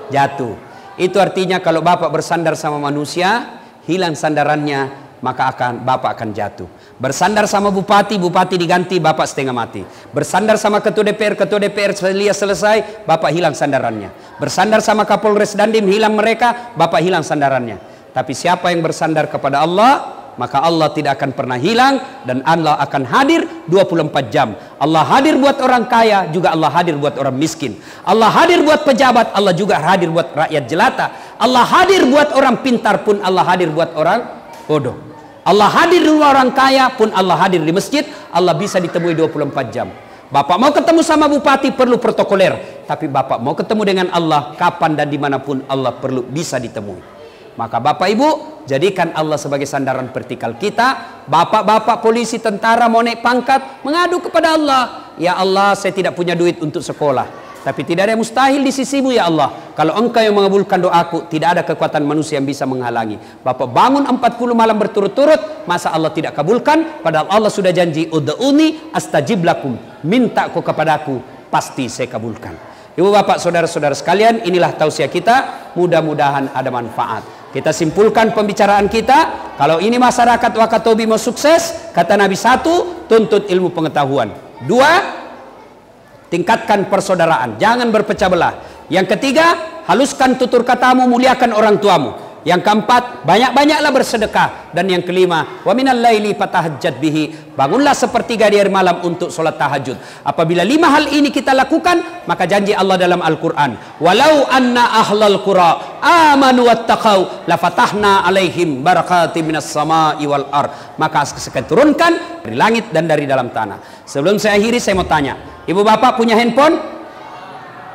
Jatuh. Itu artinya kalau Bapak bersandar sama manusia, hilang sandarannya, maka Bapak akan jatuh. Bersandar sama bupati, bupati diganti, Bapak setengah mati. Bersandar sama ketua DPR selesai, Bapak hilang sandarannya. Bersandar sama Kapolres Dandim, hilang mereka, Bapak hilang sandarannya. Tapi siapa yang bersandar kepada Allah, maka Allah tidak akan pernah hilang, dan Allah akan hadir 24 jam. Allah hadir buat orang kaya, juga Allah hadir buat orang miskin. Allah hadir buat pejabat, Allah juga hadir buat rakyat jelata. Allah hadir buat orang pintar pun Allah hadir buat orang bodoh. Allah hadir di rumah orang kaya pun Allah hadir di masjid. Allah bisa ditemui 24 jam. Bapak mau ketemu sama bupati perlu protokoler, tapi Bapak mau ketemu dengan Allah kapan dan dimanapun Allah perlu bisa ditemui. Maka Bapak Ibu, jadikan Allah sebagai sandaran vertikal kita. Bapak-bapak polisi, tentara mau naik pangkat, mengadu kepada Allah. Ya Allah, saya tidak punya duit untuk sekolah, tapi tidak ada yang mustahil di sisimu ya Allah. Kalau Engkau yang mengabulkan doaku, tidak ada kekuatan manusia yang bisa menghalangi. Bapak bangun 40 malam berturut-turut, masa Allah tidak kabulkan? Padahal Allah sudah janji, ud'uni astajib lakum, minta kau kepadaku, pasti saya kabulkan. Ibu bapak saudara-saudara sekalian, inilah tausiah kita, mudah-mudahan ada manfaat. Kita simpulkan pembicaraan kita. Kalau ini masyarakat Wakatobi mau sukses, kata Nabi, 1, tuntut ilmu pengetahuan. 2, tingkatkan persaudaraan, jangan berpecah belah. Yang ketiga, haluskan tutur katamu, muliakan orang tuamu. Yang keempat, banyak-banyaklah bersedekah. Dan yang kelima, wa minal laili fatahajjat bihi, bangunlah sepertiga di hari malam untuk solat tahajud. Apabila 5 hal ini kita lakukan, maka janji Allah dalam Al-Quran, walau anna ahlal qura amanu wattaqau lafatahna alaihim barakatim minas sama'i wal ar, maka saya turunkan dari langit dan dari dalam tanah. Sebelum saya akhiri, saya mau tanya, ibu bapak punya handphone?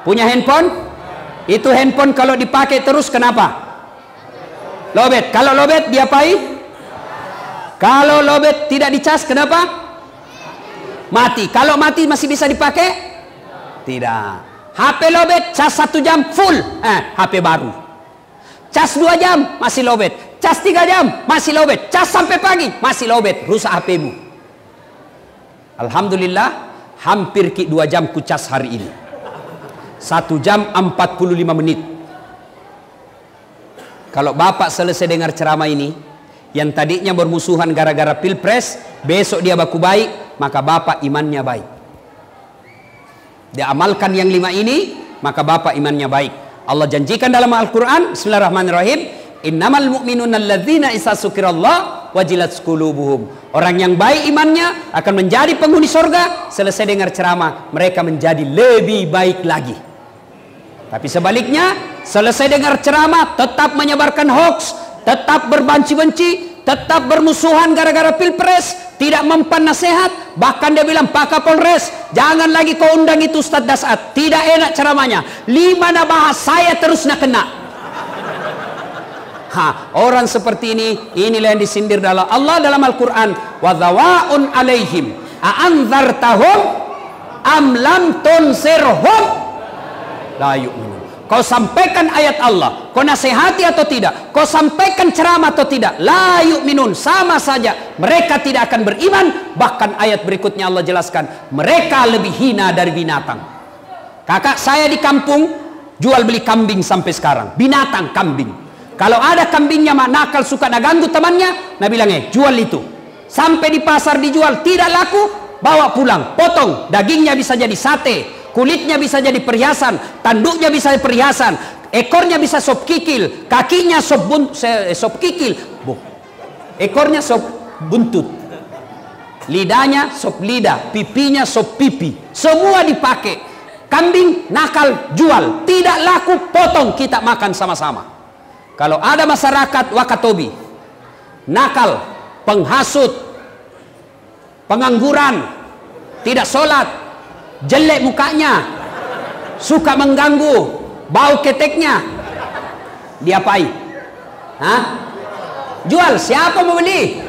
Punya handphone? Itu handphone kalau dipakai terus kenapa? Lobet. Kalau lobet diapain? Kalau lobet tidak dicas kenapa? Mati. Kalau mati masih bisa dipakai? Tidak. HP lobet, cas 1 jam full, HP baru. Cas 2 jam masih lobet. Cas 3 jam masih lobet. Cas sampai pagi masih lobet. Rusak HPmu. Alhamdulillah, hampir 2 jam ku cas hari ini. 1 jam 45 menit. Kalau bapak selesai dengar ceramah ini, yang tadinya bermusuhan gara-gara pilpres, besok dia baku baik, maka bapak imannya baik. Dia amalkan yang 5 ini, maka bapak imannya baik. Allah janjikan dalam Al-Quran, bismillahirrahmanirrahim, innamal mu'minuna alladzina isa sukirallah wajilat qulubuhum. Orang yang baik imannya akan menjadi penghuni surga. Selesai dengar ceramah, mereka menjadi lebih baik lagi. Tapi sebaliknya, selesai dengar ceramah, tetap menyebarkan hoax, tetap berbenci-benci, tetap bermusuhan gara-gara pilpres, tidak mempan nasihat. Bahkan dia bilang, Pak Kapolres, jangan lagi kau undang itu Ustadz Dasat, tidak enak ceramahnya. 5 na bahas saya terus nak kena. Orang seperti ini, inilah yang disindir dalam Allah dalam Al-Quran, wadhawaun alaihim a'anzartahum am lam tunsirhum la yu'minun. Kau sampaikan ayat Allah, kau nasihati atau tidak, kau sampaikan ceramah atau tidak, la yu'minun, sama saja mereka tidak akan beriman. Bahkan ayat berikutnya Allah jelaskan, mereka lebih hina dari binatang. Kakak saya di kampung jual beli kambing sampai sekarang, binatang kambing. Kalau ada kambingnya nakal, suka ganggu temannya, nah bilang jual itu. Sampai di pasar dijual, tidak laku, bawa pulang, potong, dagingnya bisa jadi sate, kulitnya bisa jadi perhiasan, tanduknya bisa jadi perhiasan, ekornya bisa sop kikil, kakinya sop kikil, ekornya sop buntut, lidahnya sop lidah, pipinya sop pipi, semua dipakai. Kambing nakal jual, tidak laku potong, kita makan sama-sama. Kalau ada masyarakat Wakatobi nakal, penghasut, pengangguran, tidak sholat, jelek mukanya, suka mengganggu, bau keteknya, diapain? Jual, siapa mau beli?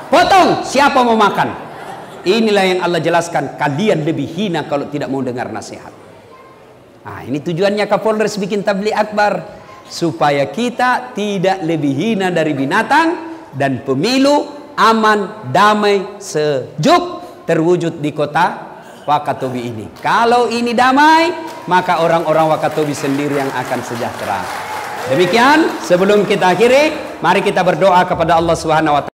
Potong, siapa mau makan? Inilah yang Allah jelaskan, kalian lebih hina kalau tidak mau dengar nasihat. Ini tujuannya Kapolres bikin tabligh akbar, supaya kita tidak lebih hina dari binatang, dan pemilu aman, damai, sejuk terwujud di kota Wakatobi ini. Kalau ini damai, maka orang-orang Wakatobi sendiri yang akan sejahtera. Demikian, sebelum kita akhiri, mari kita berdoa kepada Allah Subhanahu wa Ta'ala.